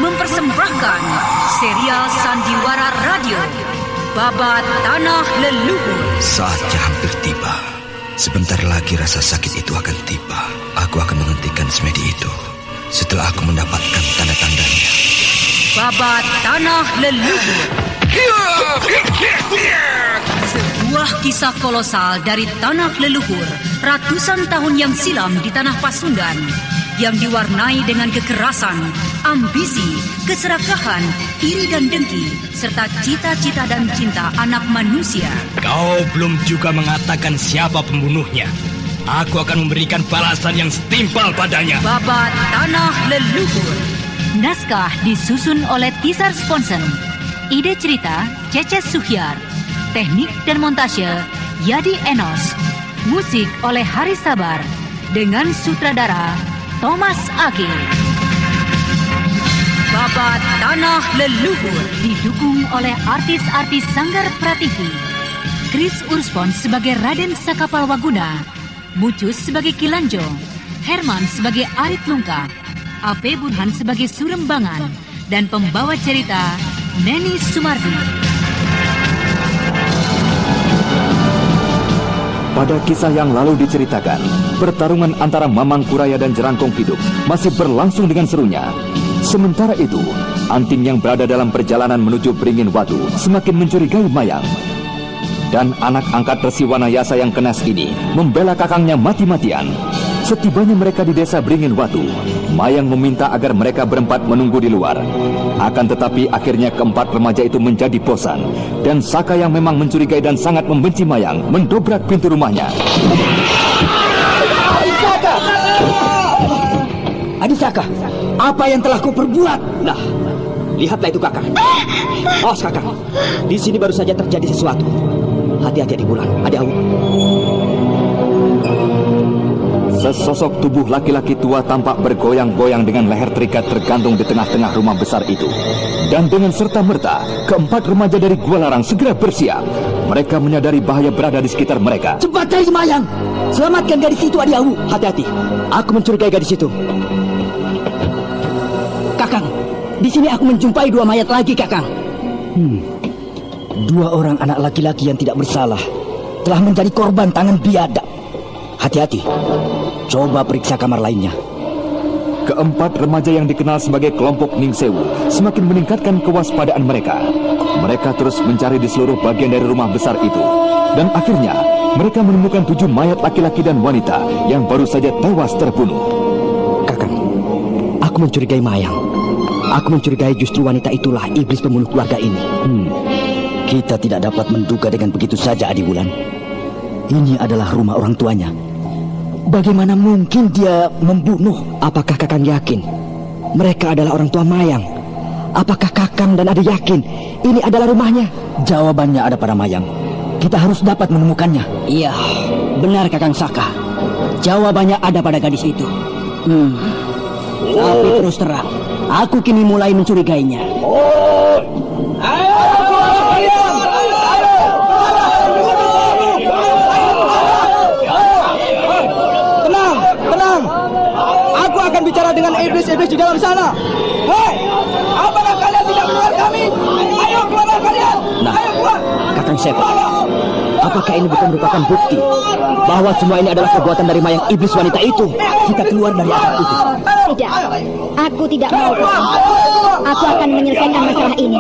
mempersembahkan serial Sandiwara Radio Babat Tanah Leluhur. Saatnya hampir tiba. Sebentar lagi rasa sakit itu akan tiba. Aku akan menghentikan semedi itu setelah aku mendapatkan tanda-tandanya. Babat Tanah Leluhur, sebuah kisah kolosal dari tanah leluhur ratusan tahun yang silam di tanah Pasundan, yang diwarnai dengan kekerasan, ambisi, keserakahan, iri dan dengki, serta cita-cita dan cinta anak manusia. Kau belum juga mengatakan siapa pembunuhnya. Aku akan memberikan balasan yang setimpal padanya. Babat Tanah Leluhur. Naskah disusun oleh Tisar Sponsen. Ide cerita Cece Suhyar. Teknik dan montase Yadi Enos. Musik oleh Haris Sabar dengan sutradara Thomas Age. Babat Tanah Leluhur didukung oleh artis-artis Sanggar Prativi. Chris Urspon sebagai Raden Sakapal Waguna, Mucus sebagai Kilanjo, Herman sebagai Arit Lungka, AP Burhan sebagai Surembangan, dan pembawa cerita Neni Sumardi. Pada kisah yang lalu diceritakan, pertarungan antara Mamang Kuraya dan Jerangkong Hidup masih berlangsung dengan serunya. Sementara itu, Anting yang berada dalam perjalanan menuju Beringin Watu semakin mencurigai Mayang. Dan anak angkat Resi Wanayasa yang kenas ini membela kakangnya mati-matian. Setibanya mereka di desa Beringin Watu, Mayang meminta agar mereka berempat menunggu di luar. Akan tetapi akhirnya keempat remaja itu menjadi bosan, dan Saka yang memang mencurigai dan sangat membenci Mayang mendobrak pintu rumahnya. Saka! Adik Saka, apa yang telah kau perbuat? Nah, lihatlah itu kakak. Awas kakak, di sini baru saja terjadi sesuatu. Hati-hati adik Bulan, adik Awu. Sesosok tubuh laki-laki tua tampak bergoyang-goyang dengan leher terikat tergantung di tengah-tengah rumah besar itu. Dan dengan serta-merta, keempat remaja dari Gua Larang segera bersiap. Mereka menyadari bahaya berada di sekitar mereka. Cepat cari Mayang, selamatkan gadis itu adik Awu. Hati-hati, aku mencurigai gadis itu. Kakang, di sini aku menjumpai dua mayat lagi, Kakang. Dua orang anak laki-laki yang tidak bersalah telah menjadi korban tangan biadab. Hati-hati, coba periksa kamar lainnya. Keempat remaja yang dikenal sebagai kelompok Ningsewu semakin meningkatkan kewaspadaan mereka. Mereka terus mencari di seluruh bagian dari rumah besar itu. Dan akhirnya, mereka menemukan 7 mayat laki-laki dan wanita yang baru saja tewas terbunuh. Kakang, aku mencurigai Mayang. Aku mencurigai justru wanita itulah iblis pembunuh keluarga ini. Kita tidak dapat menduga dengan begitu saja, Adi Wulan. Ini adalah rumah orang tuanya. Bagaimana mungkin dia membunuh? Apakah Kakang yakin mereka adalah orang tua Mayang? Apakah Kakang dan Adi yakin ini adalah rumahnya? Jawabannya ada pada Mayang. Kita harus dapat menemukannya. Iya, benar Kakang Saka. Jawabannya ada pada gadis itu. Tapi terus terang, aku kini mulai mencurigainya. Tenang. Aku akan bicara dengan iblis-iblis di dalam sana. Hei, apakah kalian tidak mendengar kami? Ayo keluar kalian. Nah, ayo keluar. Kakang Sepa, apakah ini bukan merupakan bukti bahwa semua ini adalah perbuatan dari Mayang iblis wanita itu? Kita keluar dari atap itu. Tidak, aku tidak mau. Aku akan menyelesaikan masalah ini.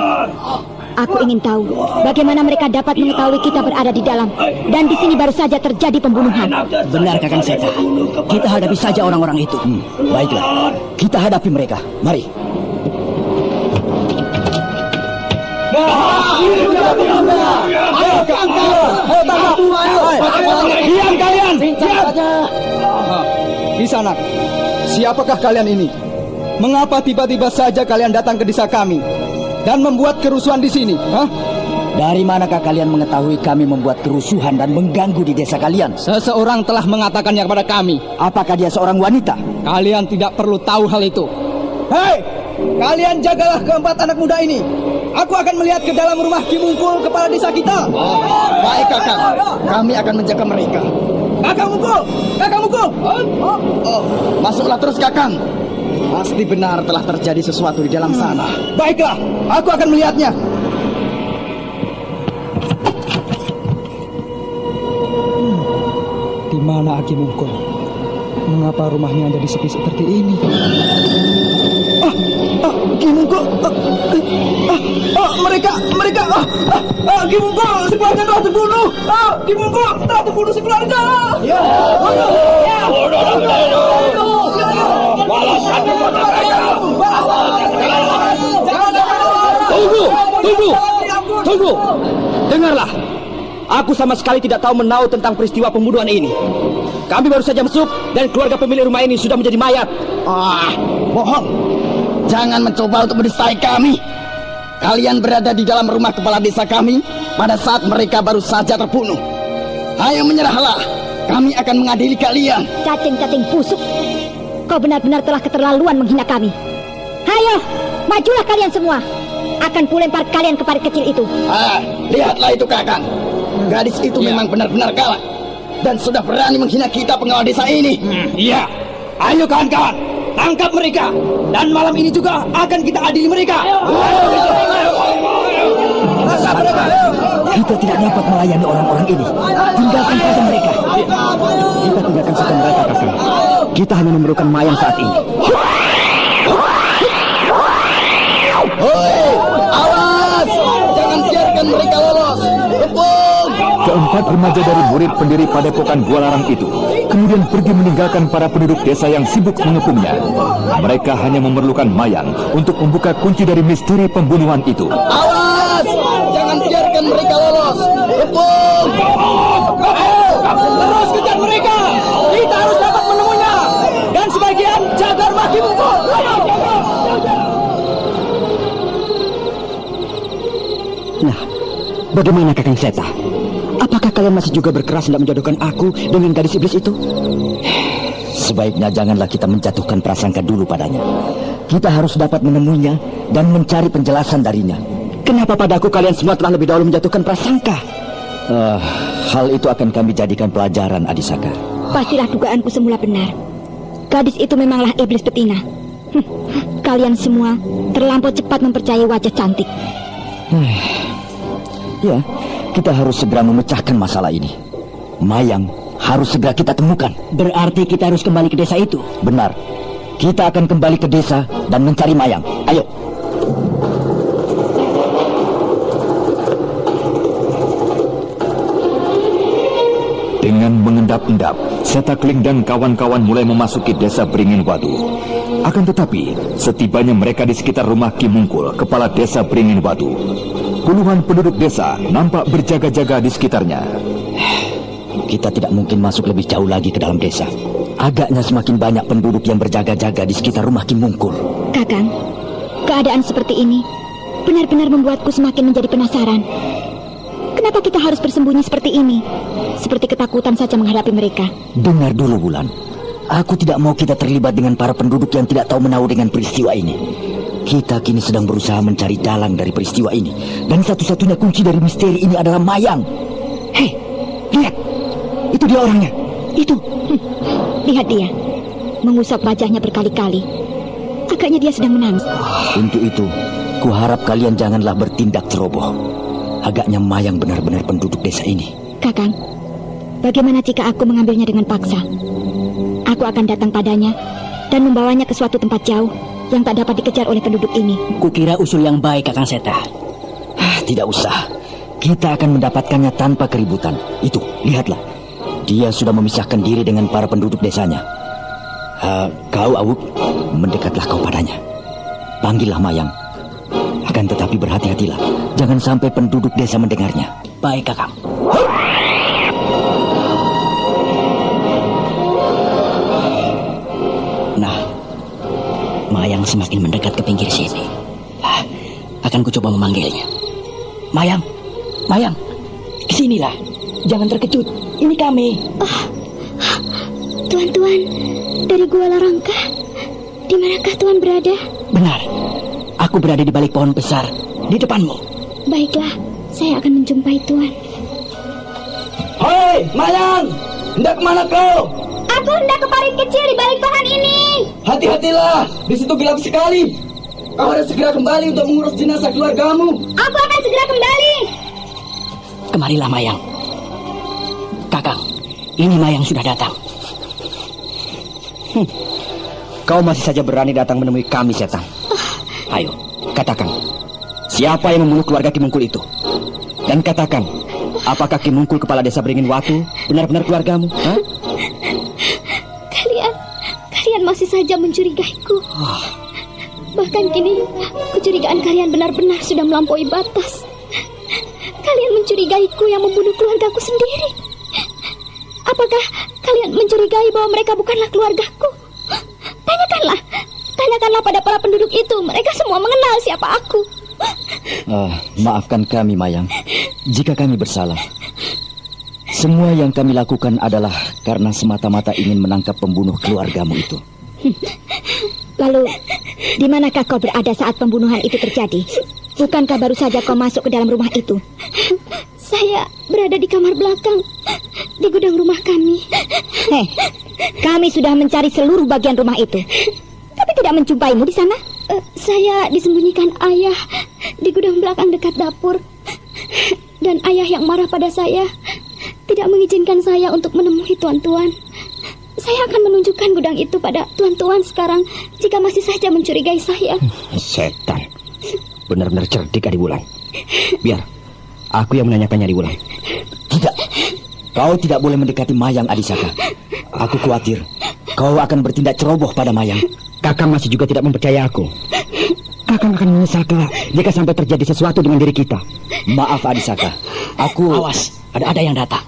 Aku ingin tahu bagaimana mereka dapat mengetahui kita berada di dalam, dan di sini baru saja terjadi pembunuhan. Benar Kakang Seta. Kita hadapi saja orang-orang itu. Baiklah, kita hadapi mereka. Mari. Diam kalian! Di sana, siapakah kalian ini? Mengapa tiba-tiba saja kalian datang ke desa kami dan membuat kerusuhan di sini? Dari manakah kalian mengetahui kami membuat kerusuhan dan mengganggu di desa kalian? Seseorang telah mengatakannya kepada kami. Apakah dia seorang wanita? Kalian tidak perlu tahu hal itu. Hei, kalian jagalah keempat anak muda ini. Aku akan melihat ke dalam rumah Ki Mungkul, kepala desa kita. Baik kakang, kami akan menjaga mereka. Kakang Mungkul! Masuklah terus kakang. Pasti benar telah terjadi sesuatu di dalam sana. Baiklah, aku akan melihatnya. Di mana Aki Mungkul? Mengapa rumahnya jadi sepi seperti ini? Aki Mungkul! Mereka! Aki Mungkul! Si keluarga telah terbunuh! Aki Mungkul! Telah terbunuh si keluarga! Ya! Tunggu! Dengarlah! Aku sama sekali tidak tahu menahu tentang peristiwa pembunuhan ini. Kami baru saja masuk dan keluarga pemilik rumah ini sudah menjadi mayat. Bohong! Jangan mencoba untuk mendestai kami. Kalian berada di dalam rumah kepala desa kami pada saat mereka baru saja terbunuh. Ayo menyerahlah. Kami akan mengadili kalian. Cacing-cacing busuk. Kau benar-benar telah keterlaluan menghina kami. Ayo, majulah kalian semua. Akan kulempar kalian ke parit kecil itu. Lihatlah itu Kakang. Gadis itu memang benar-benar galak dan sudah berani menghina kita pengawal desa ini. Iya. Ayo kawan-kawan, tangkap mereka. Dan malam ini juga akan kita adili mereka. Kita tidak dapat melayani orang-orang ini. Tinggalkan saja mereka. Kita tinggalkan saja mereka, Kakang. Kita hanya memerlukan mayang saat ini. Awas! Jangan biarkan mereka lolos. Keempat remaja dari murid pendiri padepokan Gua Larang itu kemudian pergi meninggalkan para penduduk desa yang sibuk mengepungnya. Mereka hanya memerlukan mayang untuk membuka kunci dari misteri pembunuhan itu. Awas! Jangan biarkan mereka lolos. Terus kejar mereka. Kita harus dapat menemunya. Dan sebagian jaga rumah Ki Mungkul. Nah, bagaimana Kakang Seta? Apakah kalian masih juga berkeras hendak menjodohkan aku dengan gadis iblis itu? Sebaiknya janganlah kita menjatuhkan prasangka dulu padanya. Kita harus dapat menemuinya dan mencari penjelasan darinya. Kenapa padaku kalian semua telah lebih dahulu menjatuhkan prasangka? Hal itu akan kami jadikan pelajaran, Adisaka. Pastilah dugaanku semula benar. Gadis itu memanglah iblis betina. Kalian semua terlampau cepat mempercayai wajah cantik. Ya, kita harus segera memecahkan masalah ini. Mayang harus segera kita temukan. Berarti kita harus kembali ke desa itu? Benar. Kita akan kembali ke desa dan mencari Mayang. Ayo. Dengan mengendap-endap, Setakling dan kawan-kawan mulai memasuki desa Beringin Watu. Akan tetapi, setibanya mereka di sekitar rumah Ki Mungkul, kepala desa Beringin Watu, puluhan penduduk desa nampak berjaga-jaga di sekitarnya. Kita tidak mungkin masuk lebih jauh lagi ke dalam desa. Agaknya semakin banyak penduduk yang berjaga-jaga di sekitar rumah Ki Mungkul. Kakang, keadaan seperti ini benar-benar membuatku semakin menjadi penasaran. Kenapa kita harus bersembunyi seperti ini? Seperti ketakutan saja menghadapi mereka. Dengar dulu, Bulan. Aku tidak mau kita terlibat dengan para penduduk yang tidak tahu menahu dengan peristiwa ini. Kita kini sedang berusaha mencari dalang dari peristiwa ini. Dan satu-satunya kunci dari misteri ini adalah Mayang. Hei, lihat. Itu dia orangnya. Itu. Lihat dia. Mengusap wajahnya berkali-kali. Agaknya dia sedang menangis. Untuk itu, kuharap kalian janganlah bertindak ceroboh. Agaknya Mayang benar-benar penduduk desa ini. Kakang, bagaimana jika aku mengambilnya dengan paksa? Aku akan datang padanya dan membawanya ke suatu tempat jauh yang tak dapat dikejar oleh penduduk ini. Kukira usul yang baik, Kakang Seta. Tidak usah. Kita akan mendapatkannya tanpa keributan. Itu, lihatlah. Dia sudah memisahkan diri dengan para penduduk desanya. Kau, Awuk, mendekatlah kau padanya. Panggillah Mayang. Akan tetapi berhati-hatilah. Jangan sampai penduduk desa mendengarnya. Baik, Kakang. Nah, Mayang semakin mendekat ke pinggir sini. Akan ku coba memanggilnya. Mayang, Mayang, kesinilah. Jangan terkejut. Ini kami. Tuan-tuan, dari Gua Larangkah? Di manakah Tuan berada? Benar. Aku berada di balik pohon besar, di depanmu. Baiklah, saya akan menjumpai Tuan. Hei, Mayang! Hendak kemana kau? Aku hendak ke parit kecil di balik pohon ini. Hati-hatilah, di situ gelap sekali. Kau harus segera kembali untuk mengurus jenazah keluargamu. Aku akan segera kembali. Kemarilah Mayang. Kakang, ini Mayang sudah datang. Kau masih saja berani datang menemui kami, setan. Ayo, katakan, siapa yang membunuh keluarga Ki Mungkul itu? Dan katakan, apakah Ki Mungkul kepala desa Beringin Watu benar-benar keluargamu? Hah? Kalian masih saja mencurigaiku. Bahkan kini, kecurigaan kalian benar-benar sudah melampaui batas. Kalian mencurigaiku yang membunuh keluargaku sendiri. Apakah kalian mencurigai bahwa mereka bukanlah keluargaku? Tanyakanlah pada para penduduk itu. Mereka semua mengenal siapa aku. Maafkan kami, Mayang, jika kami bersalah. Semua yang kami lakukan adalah karena semata-mata ingin menangkap pembunuh keluargamu itu. Lalu, di manakah kau berada saat pembunuhan itu terjadi? Bukankah baru saja kau masuk ke dalam rumah itu? Saya berada di kamar belakang, di gudang rumah kami. Kami sudah mencari seluruh bagian rumah itu, tapi tidak menjumpaimu di sana. Saya disembunyikan ayah di gudang belakang dekat dapur. Dan ayah yang marah pada saya tidak mengizinkan saya untuk menemui tuan-tuan. Saya akan menunjukkan gudang itu pada tuan-tuan sekarang jika masih saja mencurigai saya. Setan, benar-benar cerdik Adiwulan. Biar aku yang menanyakannya, Adiwulan. Tidak, kau tidak boleh mendekati Mayang, Adisaka. Aku khawatir kau akan bertindak ceroboh pada Mayang. Kakang masih juga tidak mempercayai aku. Kakang akan menyesal kelak jika sampai terjadi sesuatu dengan diri kita. Maaf, Adisaka. Aku... Awas, ada yang datang.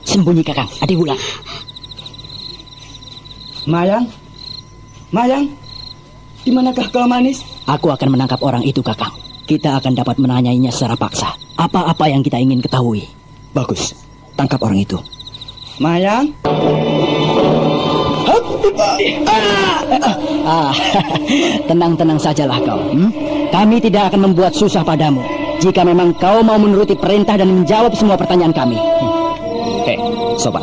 Sembunyi, Kakang, Adiwulan. Mayang, di manakah kau, Manis? Aku akan menangkap orang itu, Kakang. Kita akan dapat menanyainya secara paksa. Apa-apa yang kita ingin ketahui. Bagus, tangkap orang itu. Mayang? Tenang-tenang sajalah kau. Kami tidak akan membuat susah padamu jika memang kau mau menuruti perintah dan menjawab semua pertanyaan kami. Sobat,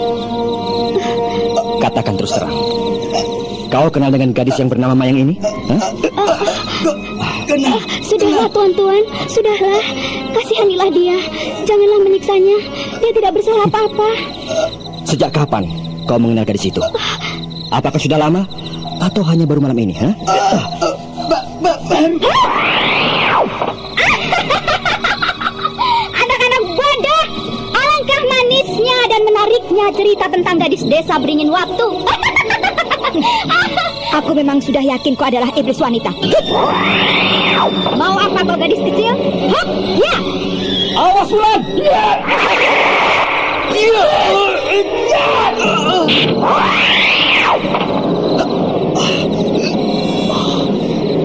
katakan terus terang. Kau kenal dengan gadis yang bernama Mayang ini? Kenal. Sudahlah, tuan-tuan. Sudahlah. Kasihanilah dia. Janganlah menyiksanya. Dia tidak bersalah apa-apa. Sejak kapan kau mengenal gadis itu? Apakah sudah lama? Atau hanya baru malam ini? Anak-anak bodoh. Alangkah manisnya dan menariknya cerita tentang gadis desa Beringin Watu. Aku memang sudah yakin kau adalah iblis wanita. Mau apa kau, gadis kecil? Ya. Awas, Wulan!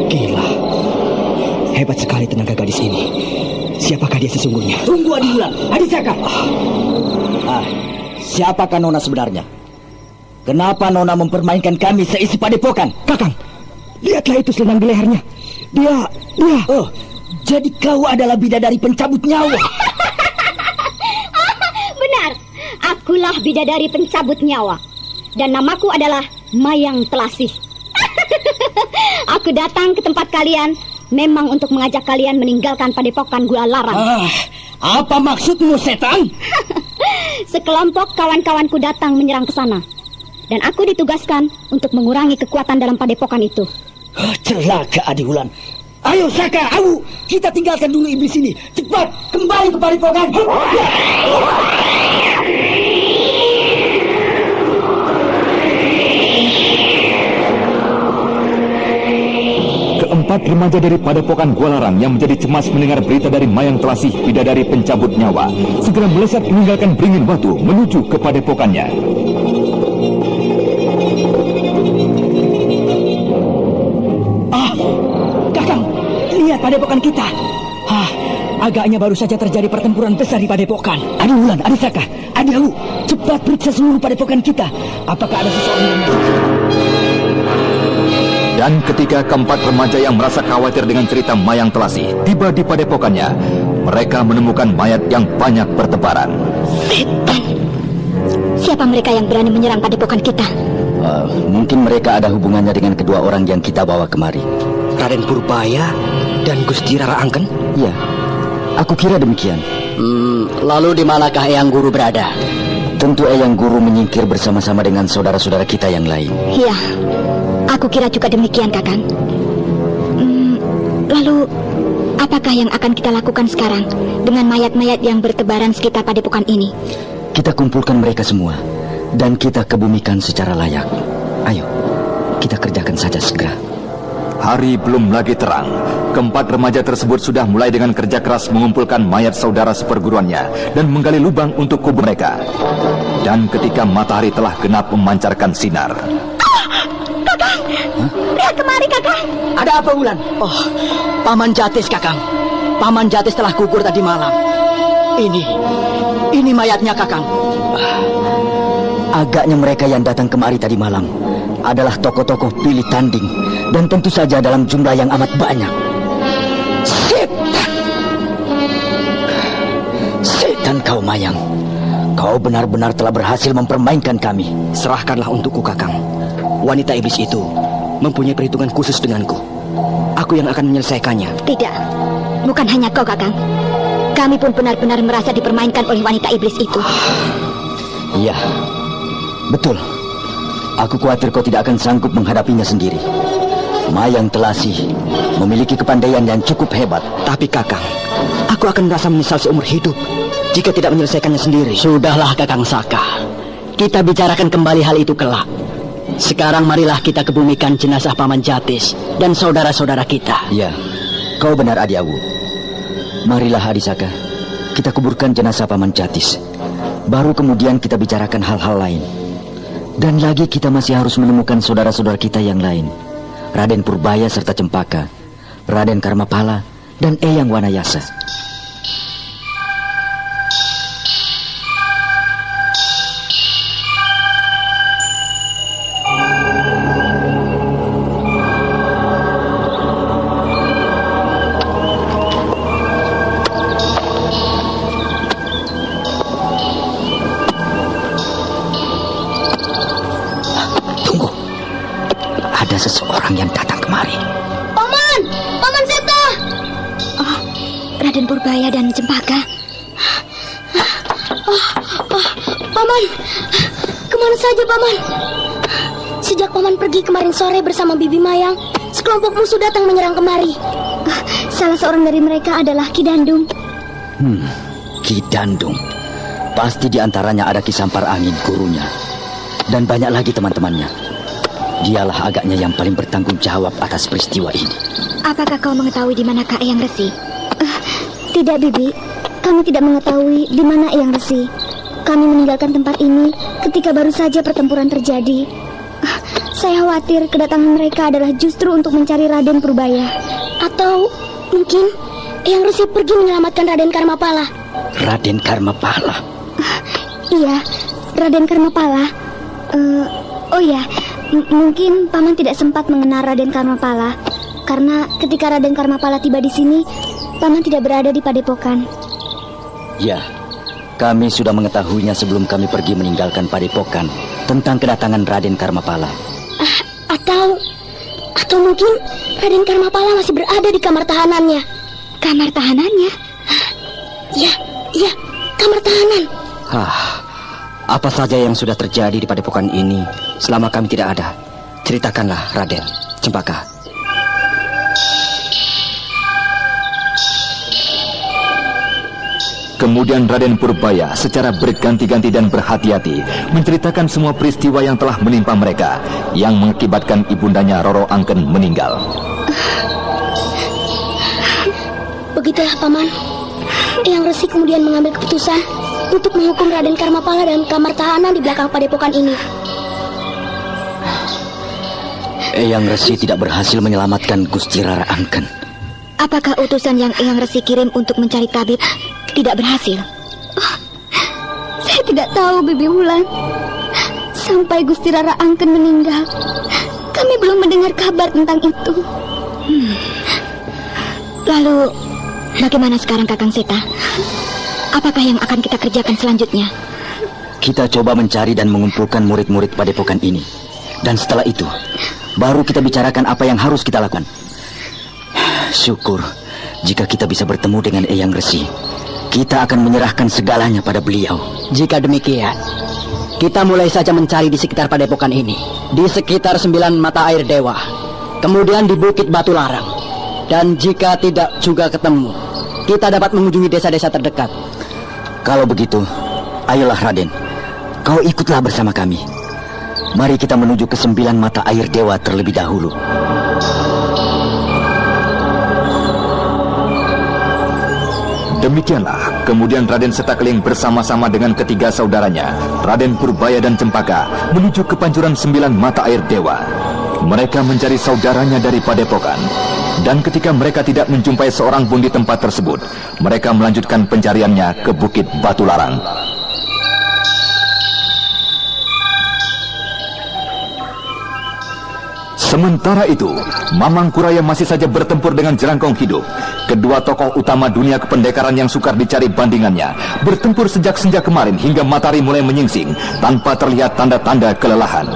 Gila. Hebat sekali tenaga gadis ini. Siapakah dia sesungguhnya? Tunggu, Adiwulan. Adisaka. Siapakah Nona sebenarnya? Kenapa Nona mempermainkan kami seisi padepokan? Kakang, lihatlah itu selendang di lehernya. Dia... Oh, jadi kau adalah bidadari pencabut nyawa. Benar, akulah bidadari pencabut nyawa. Dan namaku adalah Mayang Telasih. Aku datang ke tempat kalian memang untuk mengajak kalian meninggalkan padepokan Gula Larang. Apa maksudmu, setan? Sekelompok kawan-kawanku datang menyerang ke sana. Dan aku ditugaskan untuk mengurangi kekuatan dalam padepokan itu. Celaka, Adiwulan. Ayo, Saka, Awu, kita tinggalkan dulu iblis ini. Cepat, kembali ke padepokan. Keempat remaja dari padepokan Gualarang yang menjadi cemas mendengar berita dari Mayang Telasih, bidadari pencabut nyawa, segera melesat meninggalkan Beringin Watu menuju ke padepokannya. Kakang, lihat padepokan kita. Agaknya baru saja terjadi pertempuran besar di padepokan. Adiwulan, Adisaka, Adiawu, cepat periksa seluruh padepokan kita. Apakah ada seseorang yang masuk? Dan ketika keempat remaja yang merasa khawatir dengan cerita Mayang Telasih tiba di padepokannya, mereka menemukan mayat yang banyak bertebaran. Setan! Siapa mereka yang berani menyerang padepokan kita? Mungkin mereka ada hubungannya dengan kedua orang yang kita bawa kemari. Raden Purbaya dan Gusti Rara Angken? Ya, aku kira demikian. Lalu di manakah Eyang Guru berada? Tentu Eyang Guru menyingkir bersama-sama dengan saudara-saudara kita yang lain. Iya, aku kira juga demikian, Kakang. Lalu, apakah yang akan kita lakukan sekarang dengan mayat-mayat yang bertebaran sekitar padepokan ini? Kita kumpulkan mereka semua dan kita kebumikan secara layak. Ayo, kita kerjakan saja segera. Hari belum lagi terang. Keempat remaja tersebut sudah mulai dengan kerja keras mengumpulkan mayat saudara seperguruannya dan menggali lubang untuk kubur mereka. Dan ketika matahari telah genap memancarkan sinar. Kakang! Lihat kemari, Kakang! Ada apa, Wulan? Oh, Paman Jatis, Kakang. Paman Jatis telah gugur tadi malam. Ini mayatnya, Kakang. Agaknya mereka yang datang kemari tadi malam adalah tokoh-tokoh pilih tanding, dan tentu saja dalam jumlah yang amat banyak. Setan kau, Mayang. Kau benar-benar telah berhasil mempermainkan kami. Serahkanlah untukku, Kakang. Wanita iblis itu mempunyai perhitungan khusus denganku. Aku yang akan menyelesaikannya. Tidak, bukan hanya kau, Kakang. Kami pun benar-benar merasa dipermainkan oleh wanita iblis itu. Iya, betul. Aku khawatir kau tidak akan sanggup menghadapinya sendiri. Mayang Telasi memiliki kepandaian yang cukup hebat. Tapi Kakang, aku akan merasa menyesal seumur hidup jika tidak menyelesaikannya sendiri. Sudahlah, Kakang Saka. Kita bicarakan kembali hal itu kelak. Sekarang marilah kita kebumikan jenazah Paman Jatis dan saudara-saudara kita. Ya, kau benar, Adi Awu. Marilah, Adi Saka, kita kuburkan jenazah Paman Jatis. Baru kemudian kita bicarakan hal-hal lain. Dan lagi kita masih harus menemukan saudara-saudara kita yang lain. Raden Purbaya serta Cempaka, Raden Karmapala, dan Eyang Wanayasa. Seseorang yang datang kemari. Paman! Paman Seta! Oh, Raden Purbaya dan Cempaka. Paman! Kemana saja, Paman? Sejak Paman pergi kemarin sore bersama Bibi Mayang, sekelompok musuh datang menyerang kemari. Salah seorang dari mereka adalah Ki Dandung. Ki Dandung. Pasti di antaranya ada Ki Sampar Angin, gurunya. Dan banyak lagi teman-temannya. Dialah agaknya yang paling bertanggung jawab atas peristiwa ini. Apakah kau mengetahui di manakah Eyang Resi? Tidak, Bibi. Kami tidak mengetahui di mana Eyang Resi. Kami meninggalkan tempat ini ketika baru saja pertempuran terjadi. Saya khawatir kedatangan mereka adalah justru untuk mencari Raden Purbaya. Atau mungkin Eyang Resi pergi menyelamatkan Raden Karmapala. Raden Karmapala? Iya, Raden Karmapala. Oh ya, mungkin Paman tidak sempat mengenal Raden Karmapala karena ketika Raden Karmapala tiba di sini, Paman tidak berada di padepokan. Ya, kami sudah mengetahuinya sebelum kami pergi meninggalkan padepokan tentang kedatangan Raden Karmapala. Atau mungkin Raden Karmapala masih berada di kamar tahanannya. Kamar tahanannya? Iya, kamar tahanan. Apa saja yang sudah terjadi di padepokan ini selama kami tidak ada? Ceritakanlah, Raden, Cempaka. Kemudian Raden Purbaya secara berganti-ganti dan berhati-hati menceritakan semua peristiwa yang telah menimpa mereka, yang mengakibatkan ibundanya Roro Angken meninggal. Begitulah, Paman. Eyang Resi kemudian mengambil keputusan untuk menghukum Raden Karmapala dalam kamar tahanan di belakang padepokan ini. Eyang Resi tidak berhasil menyelamatkan Gusti Rara Angken. Apakah utusan yang Eyang Resi kirim untuk mencari tabib tidak berhasil? Saya tidak tahu, Bibi Wulan. Sampai Gusti Rara Angken meninggal, kami belum mendengar kabar tentang itu. Lalu, bagaimana sekarang, Kakang Seta? Apakah yang akan kita kerjakan selanjutnya? Kita coba mencari dan mengumpulkan murid-murid padepokan ini. Dan setelah itu, baru kita bicarakan apa yang harus kita lakukan. Syukur jika kita bisa bertemu dengan Eyang Resi. Kita akan menyerahkan segalanya pada beliau. Jika demikian, kita mulai saja mencari di sekitar padepokan ini. Di sekitar 9 mata air dewa. Kemudian di Bukit Batu Larang. Dan jika tidak juga ketemu, kita dapat mengunjungi desa-desa terdekat. Kalau begitu, ayolah Raden, kau ikutlah bersama kami. Mari kita menuju ke 9 mata air dewa terlebih dahulu. Demikianlah, kemudian Raden Setakling bersama-sama dengan ketiga saudaranya, Raden Purbaya dan Cempaka, menuju ke pancuran 9 mata air dewa. Mereka mencari saudaranya dari padepokan. Dan ketika mereka tidak menjumpai seorang pun di tempat tersebut, mereka melanjutkan pencariannya ke Bukit Batu Larang. Sementara itu, Mamang Kuraya masih saja bertempur dengan Jerangkong Hidup. Kedua tokoh utama dunia kependekaran yang sukar dicari bandingannya bertempur sejak senja kemarin hingga matahari mulai menyingsing tanpa terlihat tanda-tanda kelelahan.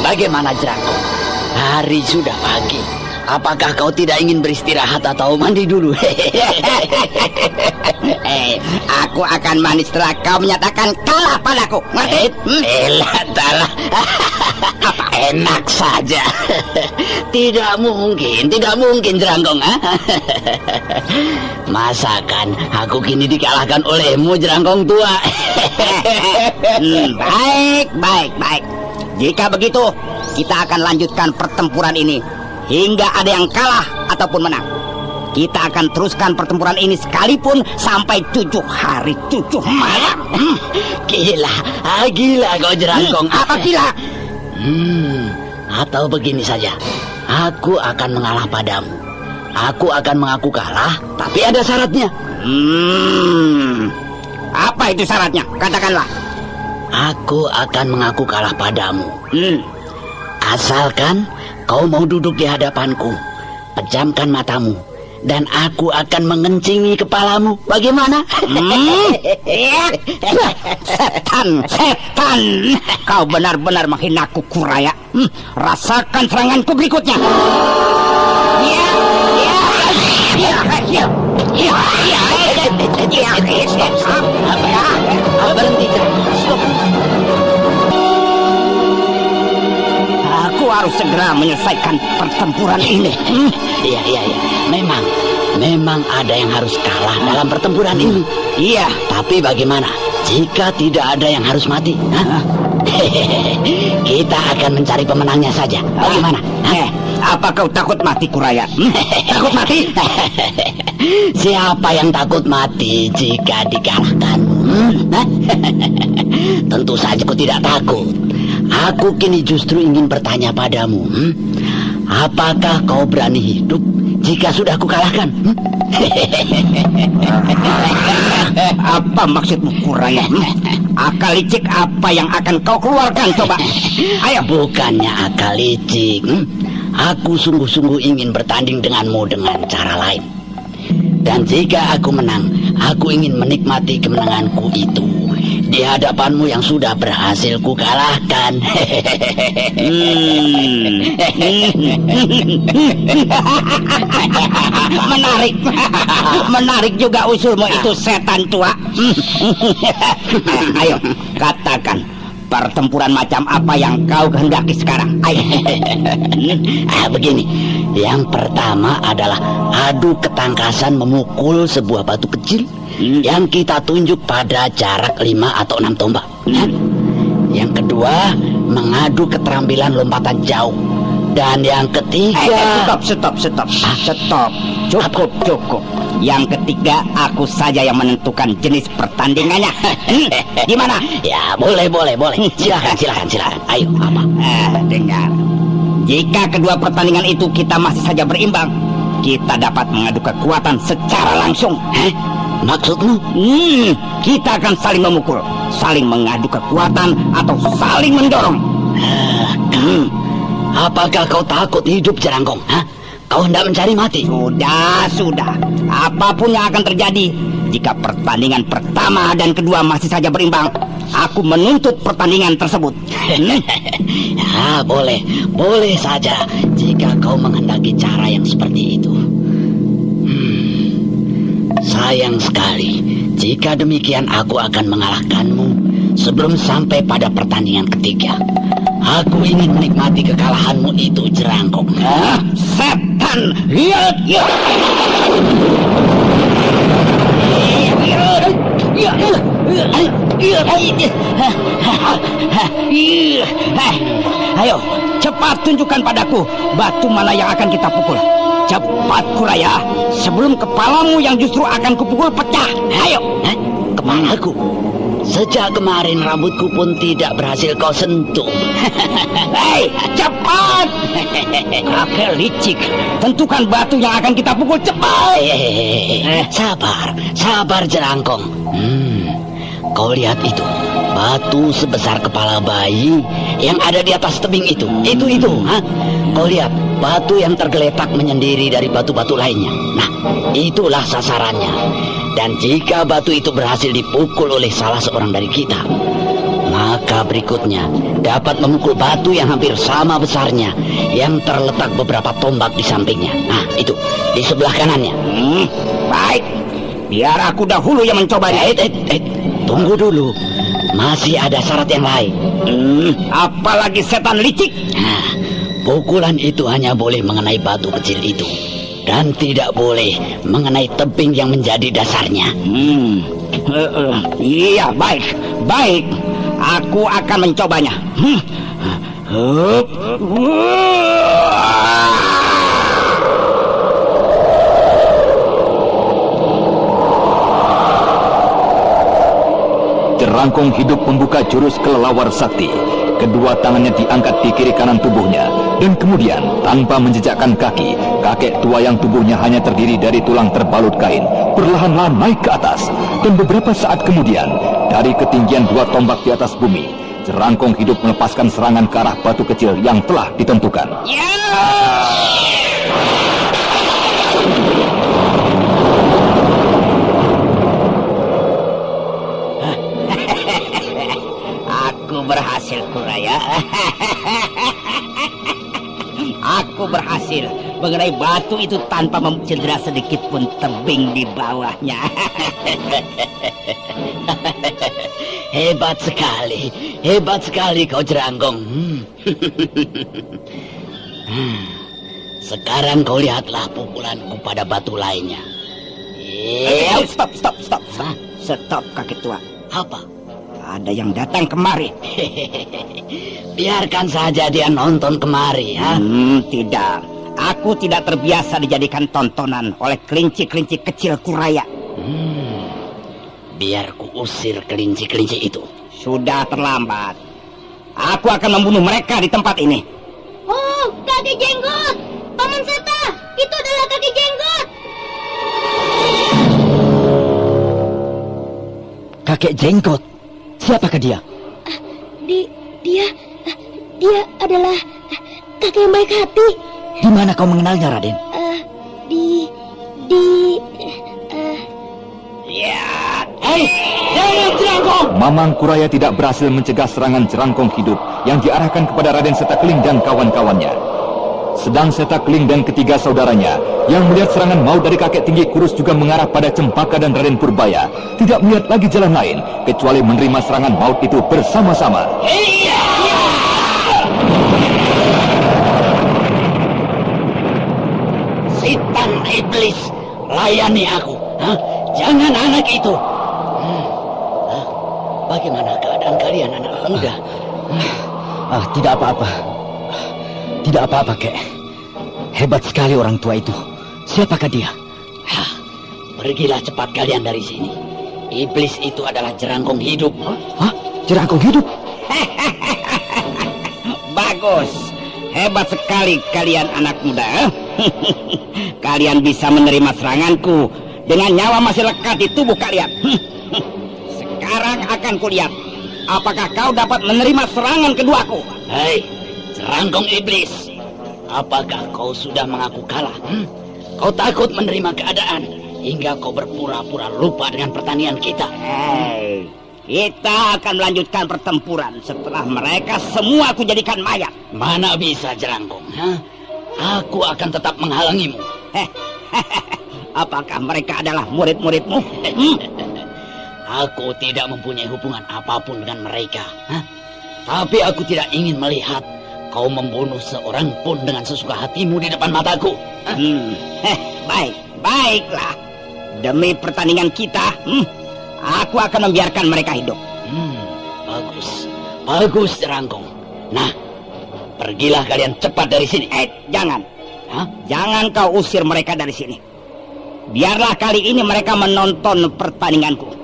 Bagaimana Jerangkong? Hari sudah pagi. Apakah kau tidak ingin beristirahat atau mandi dulu? Aku akan mandi setelah kau menyatakan kalah padaku. Ngerti? Enak saja. Tidak mungkin Jerangkong. Masakan aku kini dikalahkan olehmu, Jerangkong tua. Baik. Jika begitu, kita akan lanjutkan pertempuran ini hingga ada yang kalah ataupun menang. Kita akan teruskan pertempuran ini sekalipun sampai 7 hari 7 malam. Gila kau Jerangkong. Apa gila? Atau begini saja, aku akan mengalah padamu. Aku akan mengaku kalah, tapi ada syaratnya. Apa itu syaratnya? Katakanlah. Aku akan mengaku kalah padamu. Asalkan kau mau duduk di hadapanku, pejamkan matamu, dan aku akan mengencingi kepalamu. Bagaimana? Setan! Kau benar-benar menghinaku, Kuraya. Rasakan seranganku berikutnya. Berhenti. Stop. Aku harus segera menyelesaikan pertempuran ini. Iya. Memang ada yang harus kalah dalam pertempuran ini. Iya. Tapi bagaimana jika tidak ada yang harus mati? Kita akan mencari pemenangnya saja. Bagaimana? Apa kau takut mati, Kuraya? Takut mati? Siapa yang takut mati jika dikalahkan? Tentu saja aku tidak takut. Aku kini justru ingin bertanya padamu. Apakah kau berani hidup jika sudah aku kalahkan? Apa maksudmu, Kuraya? Akal licik apa yang akan kau keluarkan, coba? Ayo. Bukannya akal licik. Aku sungguh-sungguh ingin bertanding denganmu dengan cara lain. Dan jika aku menang, aku ingin menikmati kemenanganku itu di hadapanmu yang sudah berhasil ku kalahkan. Menarik juga usulmu itu, setan tua. Ayo, katakan pertempuran macam apa yang kau kehendaki sekarang? Ayo. Begini, yang pertama adalah adu ketangkasan memukul sebuah batu kecil yang kita tunjuk pada jarak 5 atau 6 tombak. Yang kedua, mengadu keterampilan lompatan jauh. Dan yang ketiga... Stop. Cukup. Yang ketiga, aku saja yang menentukan jenis pertandingannya. Gimana? Ya, boleh. Silakan. Ayo, apa? Dengar. Jika kedua pertandingan itu kita masih saja berimbang, kita dapat mengadu kekuatan secara langsung. Maksudmu? Kita akan saling memukul, saling mengadu kekuatan, atau saling mendorong. Apakah kau takut hidup, Jerangkong? Kau hendak mencari mati? Sudah. Apapun yang akan terjadi, jika pertandingan pertama dan kedua masih saja berimbang, aku menuntut pertandingan tersebut. Boleh saja jika kau menghendaki cara yang seperti itu. Sayang sekali, jika demikian aku akan mengalahkanmu sebelum sampai pada pertandingan ketiga. Aku ingin menikmati kekalahanmu itu, Jerangkong. Setan! Ayo, cepat tunjukkan padaku batu mana yang akan kita pukul. Cepat, Kuraya, sebelum kepalamu yang justru akan kupukul pecah. Ayo. Kepalaku? Sejak kemarin rambutku pun tidak berhasil kau sentuh. Hei, cepat! Kakek licik, tentukan batu yang akan kita pukul, cepat! Sabar Jerangkong. Kau lihat itu, batu sebesar kepala bayi yang ada di atas tebing itu. Kau lihat batu yang tergeletak menyendiri dari batu-batu lainnya. Nah, itulah sasarannya. Dan jika batu itu berhasil dipukul oleh salah seorang dari kita, maka berikutnya dapat memukul batu yang hampir sama besarnya yang terletak beberapa tombak di sampingnya. Nah, itu di sebelah kanannya. Baik, biar aku dahulu yang mencobanya. Tunggu dulu, masih ada syarat yang lain. Apalagi setan licik? Nah, pukulan itu hanya boleh mengenai batu kecil itu dan tidak boleh mengenai tebing yang menjadi dasarnya. Iya, baik. Aku akan mencobanya. Jerangkong hidup membuka jurus kelelawar sakti. Kedua tangannya diangkat di kiri kanan tubuhnya, dan kemudian tanpa menjejakkan kaki, kakek tua yang tubuhnya hanya terdiri dari tulang terbalut kain perlahan-lahan naik ke atas. Dan beberapa saat kemudian, dari ketinggian 2 tombak di atas bumi, Jerangkong hidup melepaskan serangan ke arah batu kecil yang telah ditentukan. Aku berhasil, Kuraya. Aku berhasil mengenai batu itu tanpa mencedera sedikit pun tebing di bawahnya. Hebat sekali kau, Jerangkong. Sekarang kau lihatlah pukulanku pada batu lainnya. Stop. Stop, kakek tua. Apa? Ada yang datang kemari. Biarkan saja dia nonton kemari, ya. Tidak. Aku tidak terbiasa dijadikan tontonan oleh kelinci-kelinci kecil Kuraya. Biar ku usir kelinci-kelinci itu. Sudah terlambat. Aku akan membunuh mereka di tempat ini. Oh, kakek jenggot! Paman Seta, itu adalah kakek jenggot! Kakek jenggot? Siapakah dia? Dia adalah kakek yang baik hati. Di mana kau mengenalnya, Raden? Jangan Jerangkong! Mamang Kuraya tidak berhasil mencegah serangan Jerangkong hidup yang diarahkan kepada Raden Setakling dan kawan-kawannya. Sedang Setakling dan ketiga saudaranya yang melihat serangan maut dari kakek tinggi kurus juga mengarah pada Cempaka dan Raden Purbaya, tidak melihat lagi jalan lain kecuali menerima serangan maut itu bersama-sama. Setan iblis, layani aku. Jangan anak itu. Bagaimana keadaan kalian, anak muda? Tidak apa-apa. Tidak apa-apa, Kek. Hebat sekali orang tua itu. Siapakah dia? Pergilah cepat kalian dari sini. Iblis itu adalah Jerangkong hidup. Jerangkong hidup? Bagus. Hebat sekali kalian anak muda. Kalian bisa menerima seranganku dengan nyawa masih lekat di tubuh kalian. Sekarang akan kulihat apakah kau dapat menerima serangan keduaku. Hei, Jerangkong iblis. Apakah kau sudah mengaku kalah? Kau takut menerima keadaan hingga kau berpura-pura lupa dengan pertandingan kita. Hei, kita akan melanjutkan pertempuran setelah mereka semua aku jadikan mayat. Mana bisa, Jerangkong? Aku akan tetap menghalangimu. Apakah mereka adalah murid-muridmu? Aku tidak mempunyai hubungan apapun dengan mereka. Tapi aku tidak ingin melihat kau membunuh seorang pun dengan sesuka hatimu di depan mataku. Baiklah. Demi pertandingan kita, aku akan membiarkan mereka hidup. Bagus, Jerangkong. Nah, pergilah kalian cepat dari sini. Jangan. Jangan kau usir mereka dari sini. Biarlah kali ini mereka menonton pertandinganku.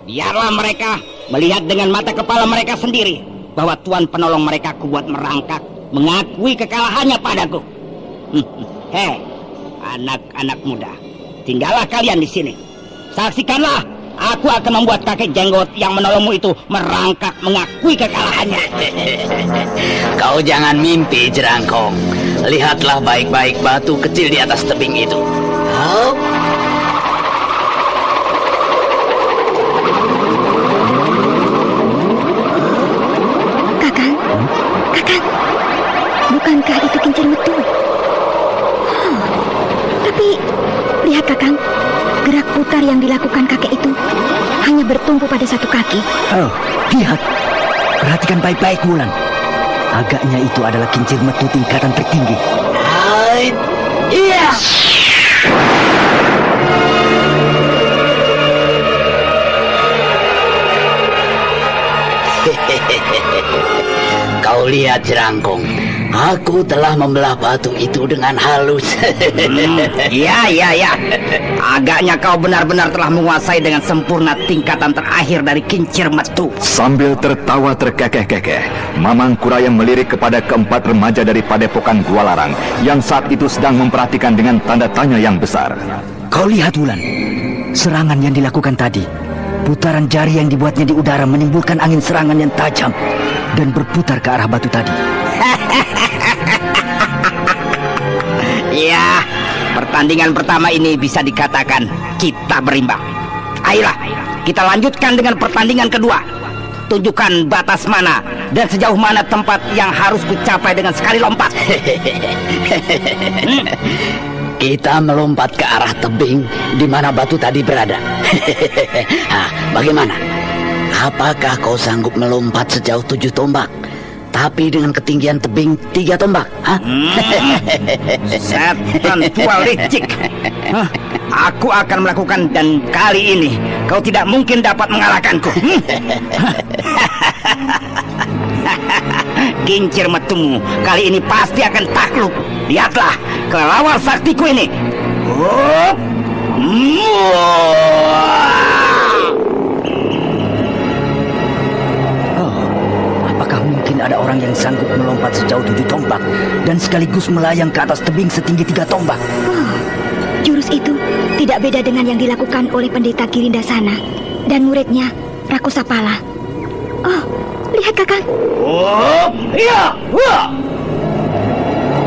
Biarlah mereka melihat dengan mata kepala mereka sendiri bahwa Tuhan penolong mereka kubuat merangkak, mengakui kekalahannya padaku. Anak-anak muda, tinggallah kalian di sini. Saksikanlah, aku akan membuat kakek jenggot yang menolongmu itu merangkak, mengakui kekalahannya. Kau jangan mimpi, Jerangkong. Lihatlah baik-baik batu kecil di atas tebing itu. Bukankah itu kincir metu? Tapi lihat Kakang, gerak putar yang dilakukan kakek itu hanya bertumpu pada satu kaki. Lihat, perhatikan baik-baik Wulan. Agaknya itu adalah kincir metu tingkatan tertinggi. Iya. Kau lihat, Jerangkong, aku telah membelah batu itu dengan halus. Ya. Agaknya kau benar-benar telah menguasai dengan sempurna tingkatan terakhir dari kincir metu. Sambil tertawa terkekeh-kekeh, Mamang Kuraya melirik kepada keempat remaja dari Padepokan Gua Larang yang saat itu sedang memperhatikan dengan tanda tanya yang besar. Kau lihat Wulan, serangan yang dilakukan tadi. Putaran jari yang dibuatnya di udara menimbulkan angin serangan yang tajam dan berputar ke arah batu tadi. Ya, pertandingan pertama ini bisa dikatakan kita berimbang. Ayolah, kita lanjutkan dengan pertandingan kedua. Tunjukkan batas mana dan sejauh mana tempat yang harus kucapai dengan sekali lompat. Kita melompat ke arah tebing di mana batu tadi berada. Bagaimana? Apakah kau sanggup melompat sejauh 7 tombak? Tapi dengan ketinggian tebing 3 tombak? Setan tua licik. Aku akan melakukan dan kali ini kau tidak mungkin dapat mengalahkanku. Kincir metumu kali ini pasti akan takluk. Lihatlah kelelawar saktiku ini. Apakah mungkin ada orang yang sanggup melompat sejauh 7 tombak dan sekaligus melayang ke atas tebing setinggi 3 tombak? Jurus itu tidak beda dengan yang dilakukan oleh pendeta Girindasana dan muridnya Rakusapala. Lihat Kakang.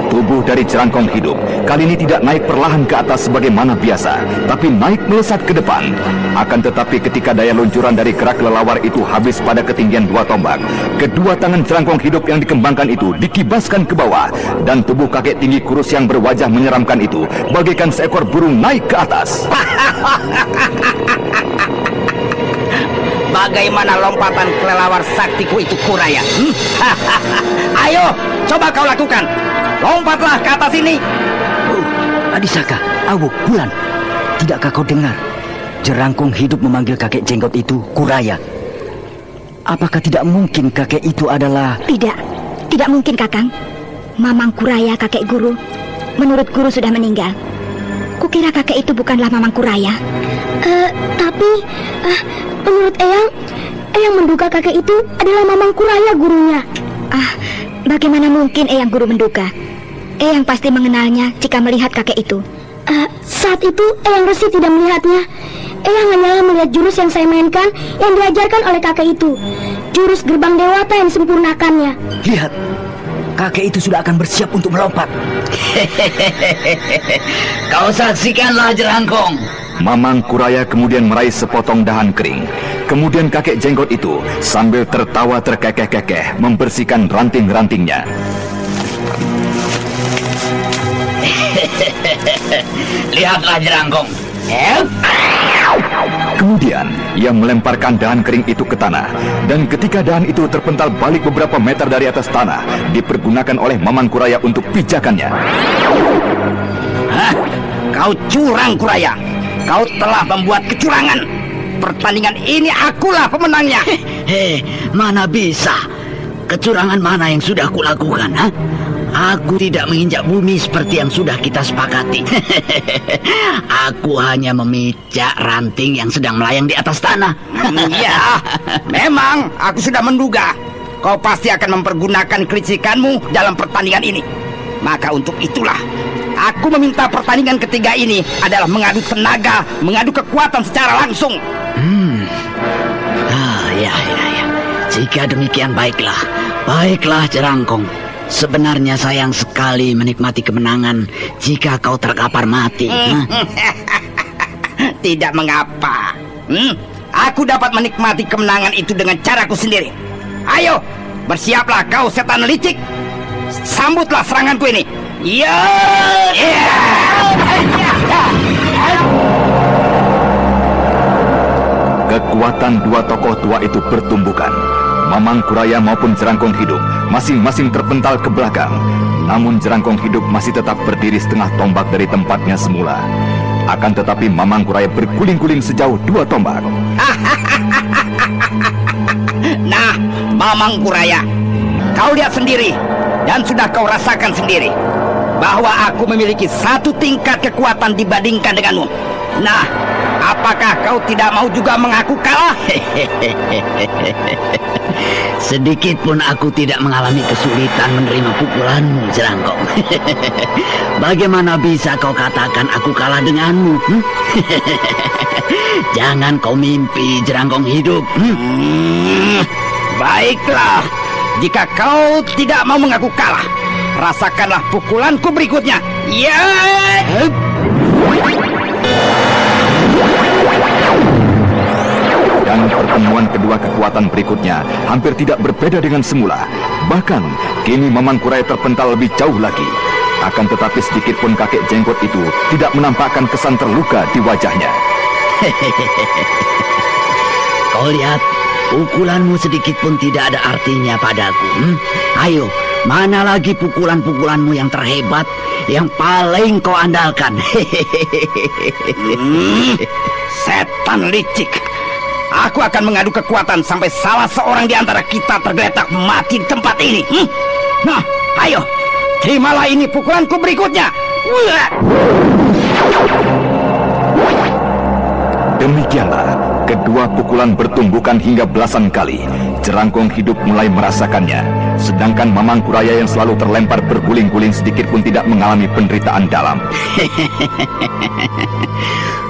Tubuh dari Jerangkong hidup kali ini tidak naik perlahan ke atas sebagaimana biasa, tapi naik melesat ke depan. Akan tetapi ketika daya luncuran dari gerak kelelawar itu habis pada ketinggian 2 tombak, kedua tangan Jerangkong hidup yang dikembangkan itu dikibaskan ke bawah, dan tubuh kakek tinggi kurus yang berwajah menyeramkan itu bagaikan seekor burung naik ke atas. Bagaimana lompatan kelelawar saktiku itu, Kuraya? Ayo, coba kau lakukan. Lompatlah ke atas ini. Adisaka, Awuk, Wulan, tidakkah kau dengar? Jerangkong hidup memanggil kakek jenggot itu Kuraya. Apakah tidak mungkin kakek itu adalah... Tidak mungkin Kakang. Mamang Kuraya kakek guru, menurut guru sudah meninggal. Kukira kakek itu bukanlah Mamang Kuraya. Tapi menurut Eyang menduga kakek itu adalah Mamang Kuraya gurunya. Bagaimana mungkin Eyang guru menduga? Eyang pasti mengenalnya jika melihat kakek itu. Saat itu Eyang Resi tidak melihatnya. Eyang hanyalah melihat jurus yang saya mainkan yang diajarkan oleh kakek itu. Jurus gerbang dewata yang disempurnakannya. Lihat, kakek itu sudah akan bersiap untuk melompat. Kau saksikanlah, Jerangkong. Mamang Kuraya kemudian meraih sepotong dahan kering. Kemudian kakek jenggot itu sambil tertawa terkekeh-kekeh membersihkan ranting-rantingnya. Lihatlah, Jerangkong. Kemudian ia melemparkan dahan kering itu ke tanah. Dan ketika dahan itu terpental balik beberapa meter dari atas tanah, dipergunakan oleh Mamang Kuraya untuk pijakannya. Hah? Kau curang, Kuraya. Kau telah membuat kecurangan. Pertandingan ini akulah pemenangnya. Mana bisa? Kecurangan mana yang sudah kulakukan, ha? Aku tidak menginjak bumi seperti yang sudah kita sepakati. Aku hanya memijak ranting yang sedang melayang di atas tanah. Ya, memang aku sudah menduga kau pasti akan mempergunakan kelicikanmu dalam pertandingan ini. Maka untuk itulah aku meminta pertandingan ketiga ini adalah mengadu tenaga, mengadu kekuatan secara langsung. Ya. Jika demikian baiklah. Baiklah, Jerangkong. Sebenarnya sayang sekali menikmati kemenangan jika kau terkapar mati. Tidak mengapa. Aku dapat menikmati kemenangan itu dengan caraku sendiri. Ayo, bersiaplah kau setan licik. Sambutlah seranganku ini. Kekuatan dua tokoh tua itu bertumbukan. Mamang Kuraya maupun Jerangkong Hidup masing-masing terpental ke belakang. Namun Jerangkong Hidup masih tetap berdiri setengah tombak dari tempatnya semula. Akan tetapi Mamang Kuraya berguling-guling sejauh 2 tombak. Nah, Mamang Kuraya, kau lihat sendiri dan sudah kau rasakan sendiri bahwa aku memiliki 1 tingkat kekuatan dibandingkan denganmu. Nah, apakah kau tidak mau juga mengaku kalah? Sedikit pun aku tidak mengalami kesulitan menerima pukulanmu, Jerangkong. Bagaimana bisa kau katakan aku kalah denganmu? Jangan kau mimpi, Jerangkong Hidup. Baiklah, jika kau tidak mau mengaku kalah, rasakanlah pukulanku berikutnya. Dan pertemuan kedua kekuatan berikutnya hampir tidak berbeda dengan semula. Bahkan kini Mamang Kuraya terpental lebih jauh lagi. Akan tetapi sedikit pun kakek jenggot itu tidak menampakkan kesan terluka di wajahnya. Kau lihat, pukulanmu sedikit pun tidak ada artinya padaku. Ayo, mana lagi pukulan-pukulanmu yang terhebat, yang paling kau andalkan? Setan licik. Aku akan mengadu kekuatan sampai salah seorang di antara kita tergeletak mati di tempat ini. Nah, ayo, terimalah ini pukulanku berikutnya. Demikianlah, kedua pukulan bertumbukan hingga belasan kali. Jerangkong Hidup mulai merasakannya. Sedangkan Mamang Kuraya yang selalu terlempar berguling-guling sedikit pun tidak mengalami penderitaan dalam.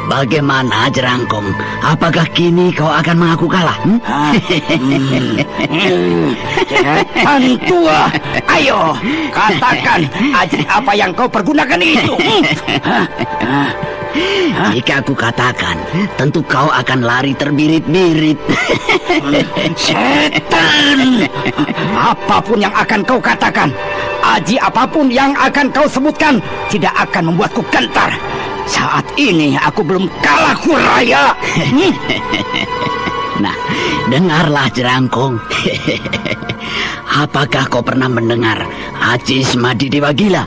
Bagaimana, Jerangkong? Apakah kini kau akan mengaku kalah? Setan tua, ayo katakan aji apa yang kau pergunakan itu. Jika aku katakan, tentu kau akan lari terbirit-birit. Setan, apapun yang akan kau katakan, aji apapun yang akan kau sebutkan, tidak akan membuatku gentar. Saat ini aku belum kalah, Kuraya. Nah, dengarlah, Jerangkong. Apakah kau pernah mendengar Aji Semadi Dewa Gila?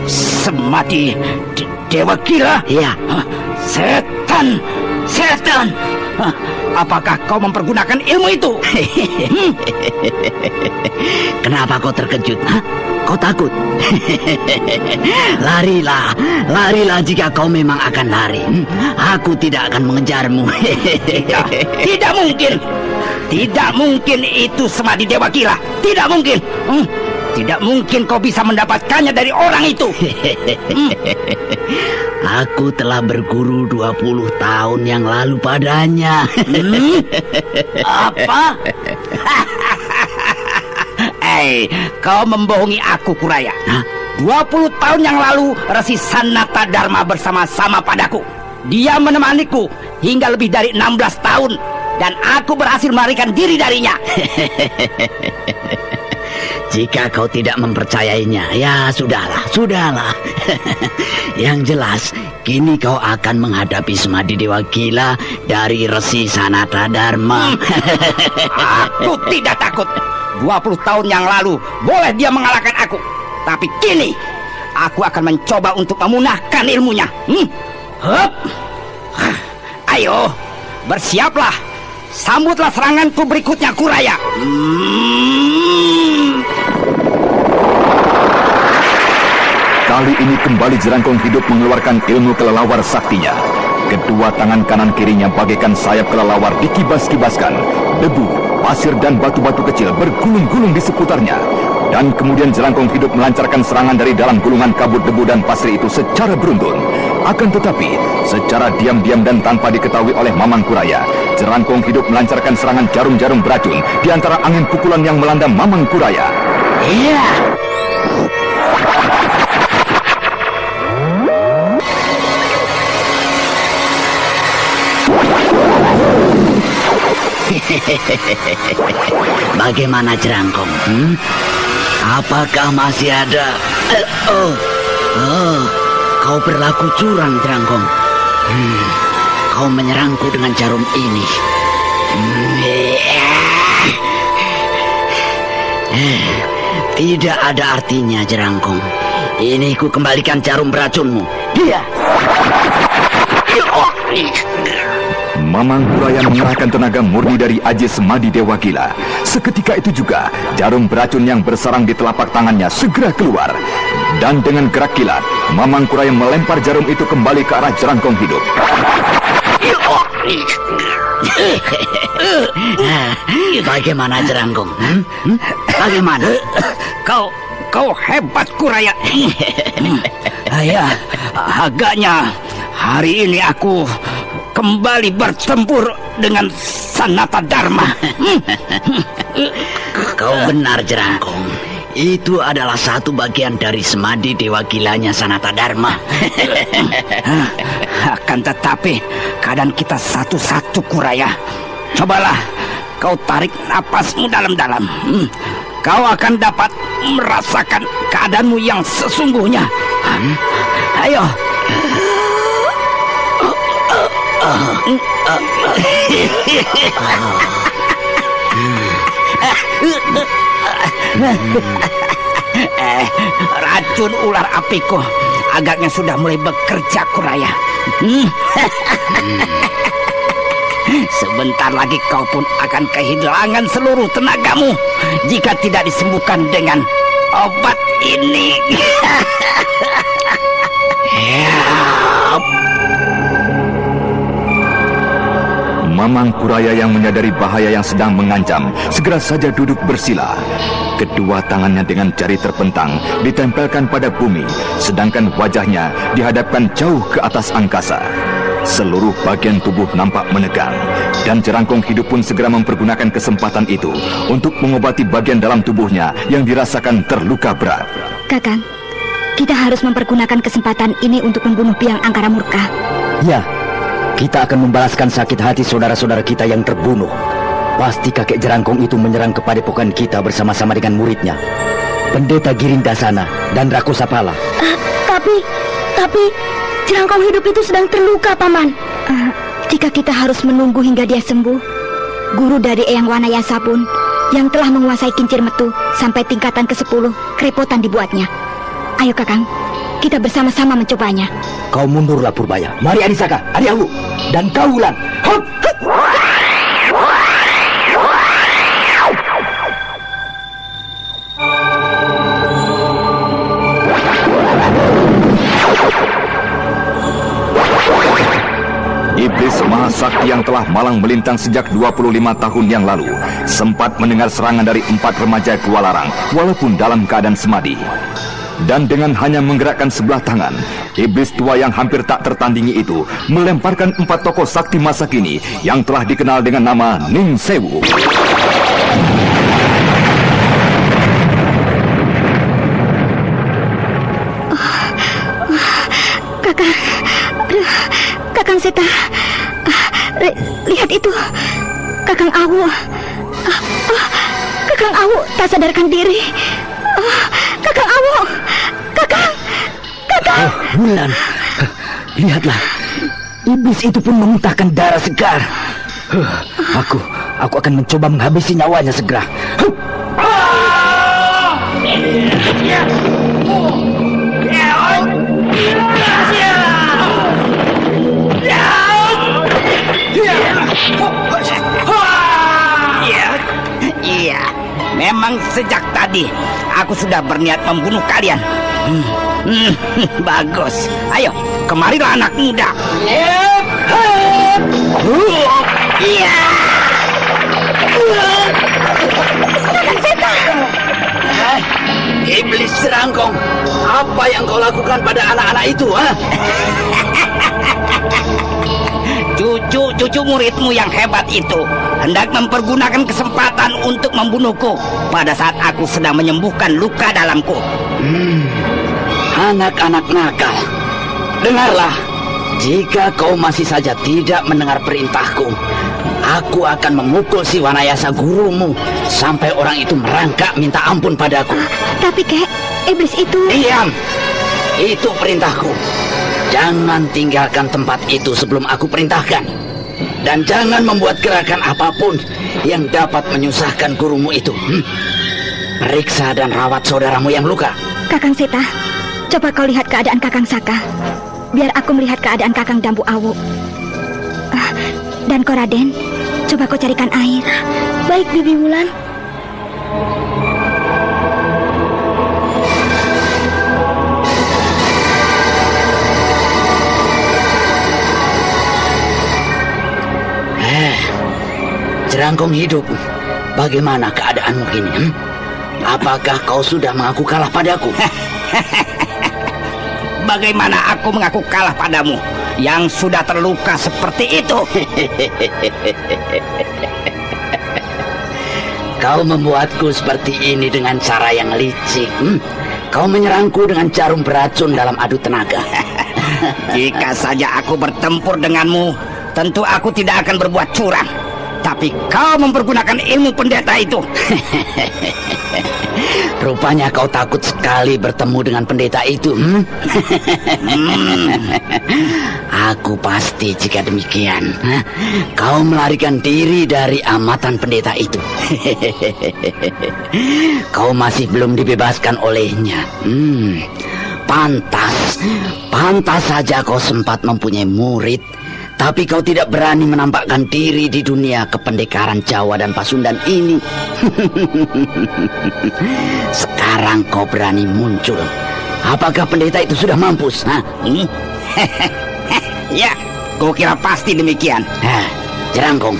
Semadi Dewa Gila? Iya. Setan. Apakah kau mempergunakan ilmu itu? Kenapa kau terkejut? Kau takut? Larilah jika kau memang akan lari. Aku tidak akan mengejarmu. Tidak mungkin. Tidak mungkin itu Semadi Dewa Gila. Tidak mungkin. Tidak mungkin kau bisa mendapatkannya dari orang itu. Aku telah berguru 20 tahun yang lalu padanya. Apa? Hei, kau membohongi aku, Kuraya. 20 tahun yang lalu Resi Sanata Dharma bersama-sama padaku. Dia menemaniku hingga lebih dari 16 tahun, dan aku berhasil melarikan diri darinya. Jika kau tidak mempercayainya, ya sudahlah. Yang jelas, kini kau akan menghadapi Semadi Dewa Gila dari Resi Sanata Dharma. Aku tidak takut. 20 tahun yang lalu boleh dia mengalahkan aku, tapi kini aku akan mencoba untuk memunahkan ilmunya. Hup. Ayo, bersiaplah. Sambutlah seranganku berikutnya, Kuraya. Kali ini kembali Jerangkong Hidup mengeluarkan ilmu kelelawar saktinya. Kedua tangan kanan kirinya bagaikan sayap kelelawar dikibas-kibaskan. Debu, pasir dan batu-batu kecil bergulung-gulung di seputarnya. Dan kemudian Jerangkong Hidup melancarkan serangan dari dalam gulungan kabut debu dan pasir itu secara beruntun. Akan tetapi, secara diam-diam dan tanpa diketahui oleh Mamang Kuraya, Jerangkong Hidup melancarkan serangan jarum-jarum beracun di antara angin pukulan yang melanda Mamang Kuraya. Iya. Bagaimana, Jerangkong? Apakah masih ada? Kau berlaku curang, Jerangkong. Kau menyerangku dengan jarum ini. Tidak ada artinya, Jerangkong. Ini ku kembalikan jarum beracunmu. Dia. Mamang Kuraya mengerahkan tenaga murni dari Aji Semadi Dewa Gila. Seketika itu juga, jarum beracun yang bersarang di telapak tangannya segera keluar. Dan dengan gerak kilat, Mamang Kuraya melempar jarum itu kembali ke arah Jerangkong Hidup. Bagaimana, Jerangkong? Bagaimana? Kau hebat, Kuraya. Ya, agaknya hari ini aku kembali bertempur dengan Sanata Dharma. Kau benar, Jerangkong. Itu adalah satu bagian dari Semadi Dewa Gilanya Sanata Dharma. Akan tetapi keadaan kita satu-satu, Kuraya. Cobalah kau tarik napasmu dalam-dalam. Kau akan dapat merasakan keadaanmu yang sesungguhnya. Ayo. Racun ular apiku agaknya sudah mulai bekerja, Kuraya. Sebentar lagi kau pun akan kehilangan seluruh tenagamu jika tidak disembuhkan dengan obat ini. Mamang Kuraya yang menyadari bahaya yang sedang mengancam, segera saja duduk bersila. Kedua tangannya dengan jari terpentang ditempelkan pada bumi, sedangkan wajahnya dihadapkan jauh ke atas angkasa. Seluruh bagian tubuh nampak menegang, dan Jerangkong Hidup pun segera mempergunakan kesempatan itu untuk mengobati bagian dalam tubuhnya yang dirasakan terluka berat. Kakang, kita harus mempergunakan kesempatan ini untuk membunuh Biang Angkara Murka. Ya, kita akan membalaskan sakit hati saudara-saudara kita yang terbunuh. Pasti kakek Jerangkong itu menyerang ke padepokan kita bersama-sama dengan muridnya, Pendeta Girindasana dan Rakusapala. Tapi Jerangkong Hidup itu sedang terluka, Paman. Jika kita harus menunggu hingga dia sembuh, guru dari Eyang Wanayasa pun yang telah menguasai kincir metu sampai tingkatan ke-10 kerepotan dibuatnya. Ayo Kakang, kita bersama-sama mencobanya. Kau mundurlah Purbaya. Mari Adisaka, Adiahu, dan kau Wulan. Hup! Iblis Mahasakti yang telah malang melintang sejak 25 tahun yang lalu sempat mendengar serangan dari 4 remaja Gua Larang walaupun dalam keadaan semadi. Dan dengan hanya menggerakkan sebelah tangan, iblis tua yang hampir tak tertandingi itu melemparkan 4 tokoh sakti masa kini yang telah dikenal dengan nama Ning Sewu. Kakang Seta, lihat itu, Kakang Awu. Kakang Awu tak sadarkan diri. Kakang Awu, Kakang. Oh, Wulan, lihatlah, iblis itu pun memuntahkan darah segar. Aku akan mencoba menghabisi nyawanya segera. Iya, memang sejak tadi aku sudah berniat membunuh kalian. Bagus. Ayo, kemarilah anak muda. Iya. Iblis Jerangkong, apa yang kau lakukan pada anak-anak itu, ha? Cucu muridmu yang hebat itu hendak mempergunakan kesempatan untuk membunuhku pada saat aku sedang menyembuhkan luka dalamku. Anak-anak nakal, dengarlah. Jika kau masih saja tidak mendengar perintahku, aku akan memukul si Wanayasa gurumu sampai orang itu merangkak minta ampun padaku. Tapi Kek, iblis itu... Diam! Itu perintahku. Jangan tinggalkan tempat itu sebelum aku perintahkan. Dan jangan membuat gerakan apapun yang dapat menyusahkan gurumu itu. Periksa dan rawat saudaramu yang luka. Kakang Seta, coba kau lihat keadaan Kakang Saka. Biar aku melihat keadaan Kakang Dambu Awu. Dan kau Raden, coba kau carikan air. Baik, Bibi Wulan. Jerangkong hidup, bagaimana keadaanmu kini? Apakah kau sudah mengaku kalah padaku? Bagaimana aku mengaku kalah padamu yang sudah terluka seperti itu? Kau membuatku seperti ini dengan cara yang licik. Kau menyerangku dengan jarum beracun dalam adu tenaga. Jika saja aku bertempur denganmu, tentu aku tidak akan berbuat curang. Tapi kau mempergunakan ilmu pendeta itu. Rupanya kau takut sekali bertemu dengan pendeta itu. Aku pasti jika demikian. Kau melarikan diri dari amatan pendeta itu. Kau masih belum dibebaskan olehnya. Pantas saja kau sempat mempunyai murid, tapi kau tidak berani menampakkan diri di dunia kependekaran Jawa dan Pasundan ini. Sekarang kau berani muncul. Apakah pendeta itu sudah mampus? Ya, kau kira pasti demikian. Jerangkong,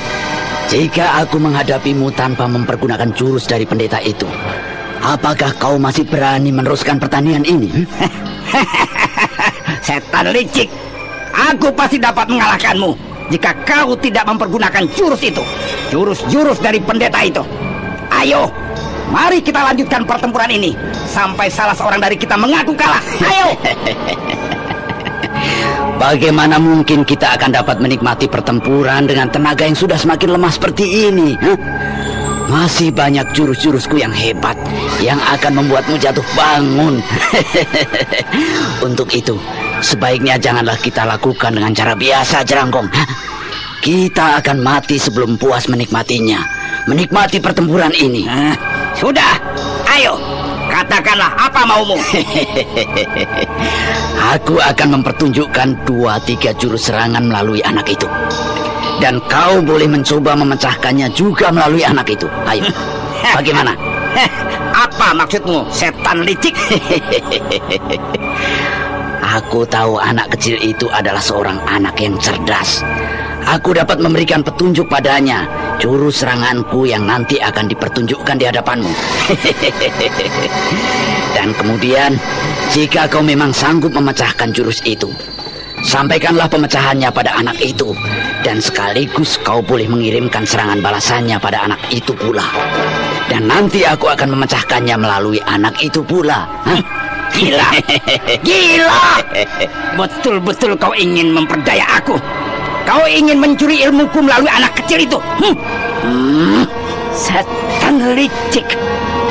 jika aku menghadapimu tanpa mempergunakan jurus dari pendeta itu, apakah kau masih berani meneruskan pertandingan ini? Setan licik, aku pasti dapat mengalahkanmu jika kau tidak mempergunakan jurus itu. Jurus-jurus dari pendeta itu. Ayo, mari kita lanjutkan pertempuran ini sampai salah seorang dari kita mengaku kalah. Ayo. Bagaimana mungkin kita akan dapat menikmati pertempuran dengan tenaga yang sudah semakin lemah seperti ini? Masih banyak jurus-jurusku yang hebat yang akan membuatmu jatuh bangun. Untuk itu, sebaiknya janganlah kita lakukan dengan cara biasa, Jerangkong. Kita akan mati sebelum puas menikmatinya. Menikmati pertempuran ini. Sudah, ayo, katakanlah apa maumu. Aku akan mempertunjukkan 2-3 jurus serangan melalui anak itu. Dan kau boleh mencoba memecahkannya juga melalui anak itu. Ayo, bagaimana? Apa maksudmu, setan licik? Aku tahu anak kecil itu adalah seorang anak yang cerdas. Aku dapat memberikan petunjuk padanya, jurus seranganku yang nanti akan dipertunjukkan di hadapanmu. Dan kemudian, jika kau memang sanggup memecahkan jurus itu, sampaikanlah pemecahannya pada anak itu. Dan sekaligus kau boleh mengirimkan serangan balasannya pada anak itu pula. Dan nanti aku akan memecahkannya melalui anak itu pula. Gila. Gila. Betul-betul kau ingin memperdaya aku. Kau ingin mencuri ilmuku melalui anak kecil itu? Setan licik.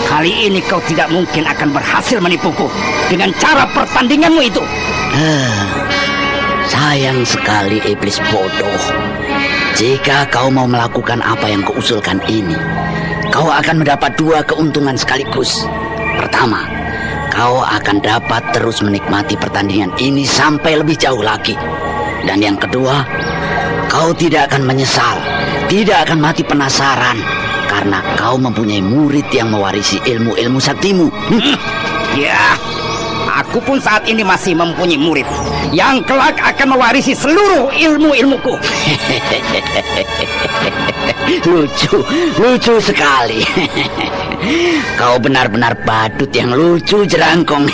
Kali ini kau tidak mungkin akan berhasil menipuku dengan cara pertandinganmu itu. Sayang sekali iblis bodoh. Jika kau mau melakukan apa yang kuusulkan ini, kau akan mendapat 2 keuntungan sekaligus. Pertama, kau akan dapat terus menikmati pertandingan ini sampai lebih jauh lagi. Dan yang kedua, kau tidak akan menyesal, tidak akan mati penasaran, karena kau mempunyai murid yang mewarisi ilmu-ilmu saktimu. Ya, aku pun saat ini masih mempunyai murid yang kelak akan mewarisi seluruh ilmu-ilmuku. Lucu sekali. Kau benar-benar badut yang lucu, Jerangkong.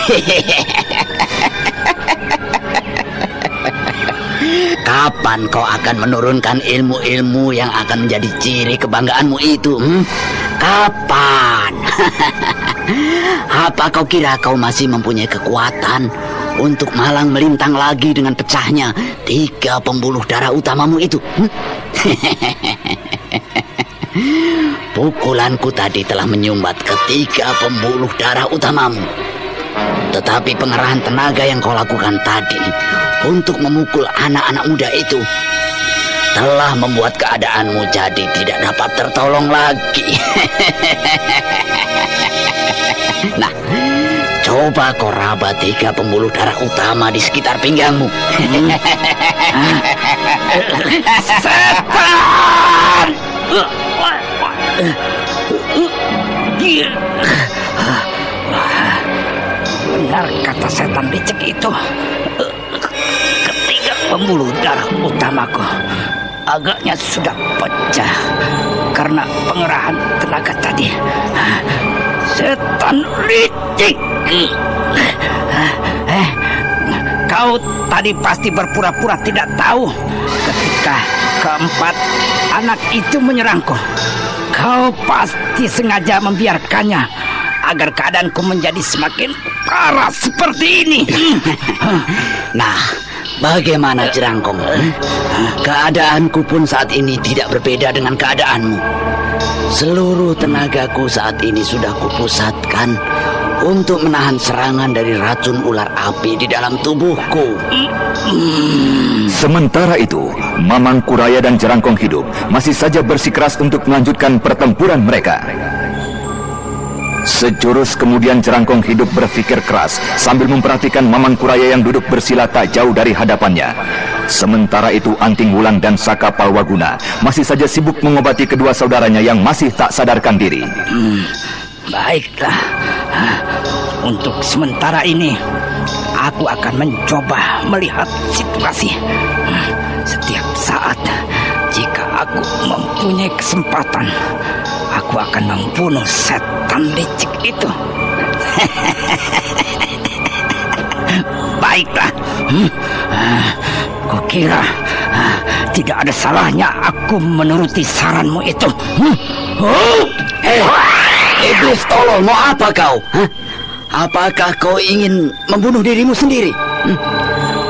Kapan kau akan menurunkan ilmu-ilmu yang akan menjadi ciri kebanggaanmu itu? Kapan? Apa kau kira kau masih mempunyai kekuatan untuk malang melintang lagi dengan pecahnya 3 pembuluh darah utamamu itu? Pukulanku tadi telah menyumbat ke 3 pembuluh darah utamamu. Tetapi pengerahan tenaga yang kau lakukan tadi untuk memukul anak-anak muda itu telah membuat keadaanmu jadi tidak dapat tertolong lagi. Nah, coba kau raba 3 pembuluh darah utama di sekitar pinggangmu. Setan! Benar kata setan licik itu. Ketiga pembuluh darah utamaku agaknya sudah pecah karena pengerahan tenaga tadi. Setan licik. Kau tadi pasti berpura-pura tidak tahu ketika keempat anak itu menyerangku. Kau pasti sengaja membiarkannya agar keadaanku menjadi semakin parah seperti ini. Nah, bagaimana Jerangkong? Keadaanku pun saat ini tidak berbeda dengan keadaanmu. Seluruh tenagaku saat ini sudah kupusatkan untuk menahan serangan dari racun ular api di dalam tubuhku. Sementara itu, Mamang Kuraya dan Jerangkong Hidup masih saja bersikeras untuk melanjutkan pertempuran mereka. Sejurus kemudian Jerangkong Hidup berpikir keras sambil memperhatikan Mamang Kuraya yang duduk bersila tak jauh dari hadapannya. Sementara itu Anting Wulan dan Saka Palwaguna masih saja sibuk mengobati kedua saudaranya yang masih tak sadarkan diri. Baiklah, untuk sementara ini aku akan mencoba melihat situasi. Setiap saat jika aku mempunyai kesempatan, aku akan membunuh setan licik itu. Baiklah, kukira tidak ada salahnya aku menuruti saranmu itu. Iblis tolol, mau apa kau? Apakah kau ingin membunuh dirimu sendiri?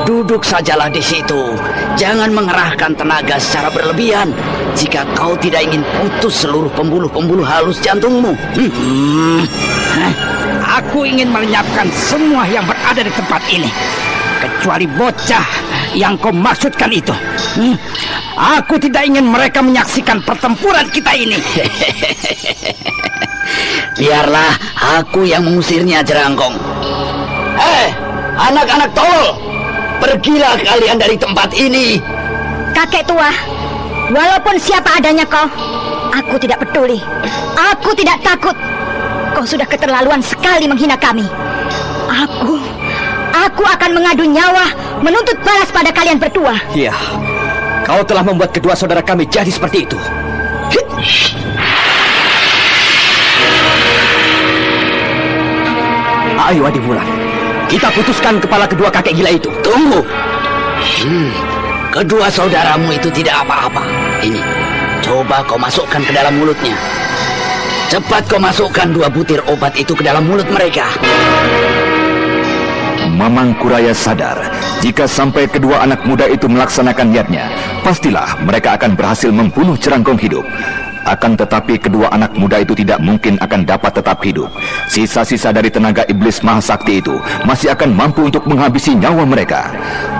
Duduk sajalah di situ. Jangan mengerahkan tenaga secara berlebihan jika kau tidak ingin putus seluruh pembuluh-pembuluh halus jantungmu. Aku ingin melenyapkan semua yang berada di tempat ini, kecuali bocah yang kau maksudkan itu. Aku tidak ingin mereka menyaksikan pertempuran kita ini. Biarlah aku yang mengusirnya, Jerangkong. Anak-anak tolol, pergilah kalian dari tempat ini. Kakek tua, walaupun siapa adanya kau, aku tidak peduli. Aku tidak takut. Kau sudah keterlaluan sekali menghina kami. Aku akan mengadu nyawa, menuntut balas pada kalian berdua. Iya, kau telah membuat kedua saudara kami jadi seperti itu. Ayo Adi Wulan, kita putuskan kepala kedua kakek gila itu. Tunggu. Kedua saudaramu itu tidak apa-apa. Ini, coba kau masukkan ke dalam mulutnya. Cepat kau masukkan 2 butir obat itu ke dalam mulut mereka. Mamang Kuraya sadar, jika sampai kedua anak muda itu melaksanakan niatnya, pastilah mereka akan berhasil membunuh Jerangkong hidup. Akan tetapi kedua anak muda itu tidak mungkin akan dapat tetap hidup. Sisa-sisa dari tenaga iblis Mahasakti itu masih akan mampu untuk menghabisi nyawa mereka.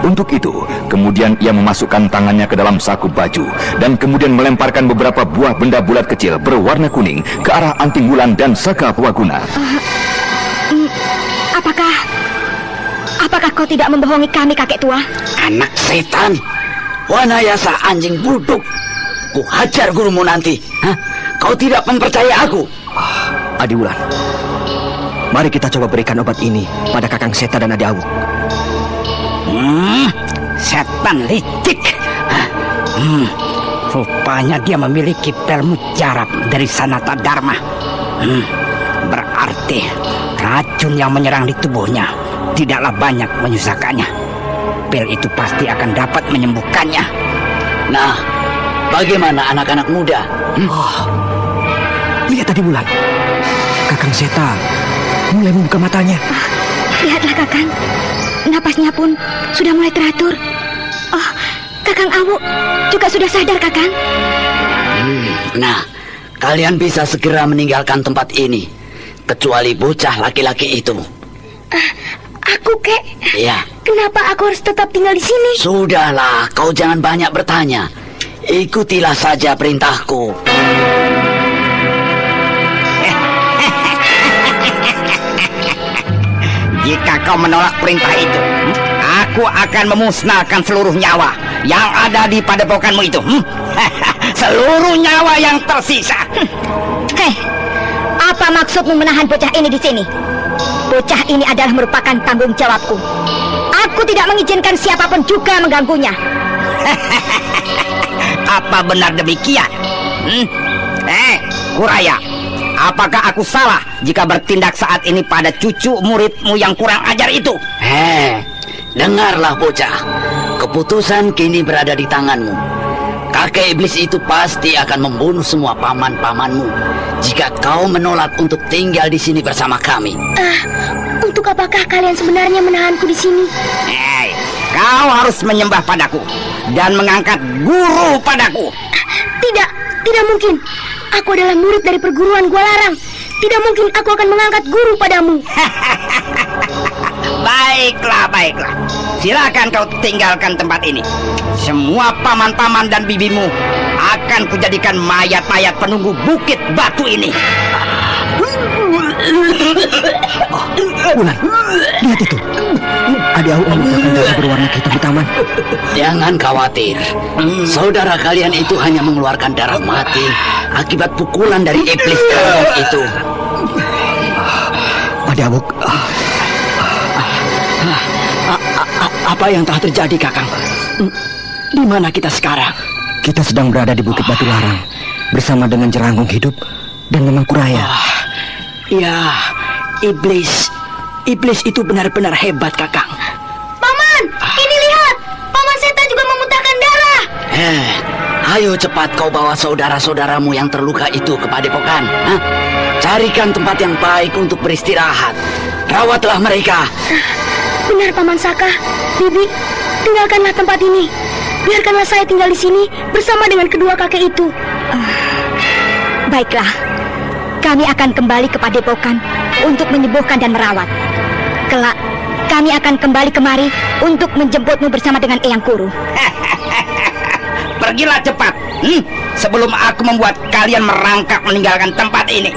Untuk itu, kemudian ia memasukkan tangannya ke dalam saku baju dan kemudian melemparkan beberapa buah benda bulat kecil berwarna kuning ke arah Anting Wulan dan Sakapawaguna. Apakah kau tidak membohongi kami, kakek tua? Anak setan, Wanayasa anjing buduk. Ku hajar gurumu nanti. Hah? Kau tidak mempercaya aku? Adi Wulan, mari kita coba berikan obat ini pada Kakang Seta dan Adi Awuk. Setan licik. Rupanya dia memiliki pil mujarab dari Sanata Dharma. Berarti racun yang menyerang di tubuhnya tidaklah banyak menyusahkannya. Pil itu pasti akan dapat menyembuhkannya. Nah, bagaimana anak-anak muda? Lihat Adi Wulan, Kakang Seta mulai membuka matanya. Lihatlah Kakang, napasnya pun sudah mulai teratur. Kakang Awuk juga sudah sadar, Kakang. Nah, kalian bisa segera meninggalkan tempat ini, kecuali bocah laki-laki itu. Aku, Kek. Iya. Kenapa aku harus tetap tinggal di sini? Sudahlah, kau jangan banyak bertanya. Ikutilah saja perintahku. Jika kau menolak perintah itu, aku akan memusnahkan seluruh nyawa yang ada di padepokanmu itu. Seluruh nyawa yang tersisa. Apa maksudmu menahan bocah ini di sini? Bocah ini adalah merupakan tanggung jawabku. Aku tidak mengizinkan siapapun juga mengganggunya. Apa benar demikian? Kuraya, apakah aku salah jika bertindak saat ini pada cucu muridmu yang kurang ajar itu? Dengarlah bocah, keputusan kini berada di tanganmu. Kakek iblis itu pasti akan membunuh semua paman-pamanmu jika kau menolak untuk tinggal di sini bersama kami. Untuk apakah kalian sebenarnya menahanku di sini? Kau harus menyembah padaku dan mengangkat guru padaku. Tidak mungkin. Aku adalah murid dari perguruan Gua Larang. Tidak mungkin aku akan mengangkat guru padamu. Baiklah. Silakan kau tinggalkan tempat ini. Semua paman-paman dan bibimu akan kujadikan mayat-mayat penunggu bukit batu ini. Wulan, lihat itu. Adi Awuk memuntahkan darah berwarna hitam di taman. Jangan khawatir. Saudara kalian itu hanya mengeluarkan darah mati akibat pukulan dari iblis itu. Adi Awuk, apa yang telah terjadi, Kakang? Di mana kita sekarang? Kita sedang berada di Bukit Batu Larang bersama dengan Jerangkong hidup dan Mamang Kuraya. Ya, iblis itu benar-benar hebat, Kakang. Paman, ini lihat. Paman Seta juga memuntahkan darah. Ayo cepat kau bawa saudara-saudaramu yang terluka itu ke padepokan. Carikan tempat yang baik untuk beristirahat. Rawatlah mereka. Benar, Paman Saka. Bibi, tinggalkanlah tempat ini. Biarkanlah saya tinggal di sini bersama dengan kedua kakek itu. Baiklah, kami akan kembali ke padepokan untuk menyembuhkan dan merawat. Kelak, kami akan kembali kemari untuk menjemputmu bersama dengan Eyang Kuru. Pergilah cepat, sebelum aku membuat kalian merangkak meninggalkan tempat ini.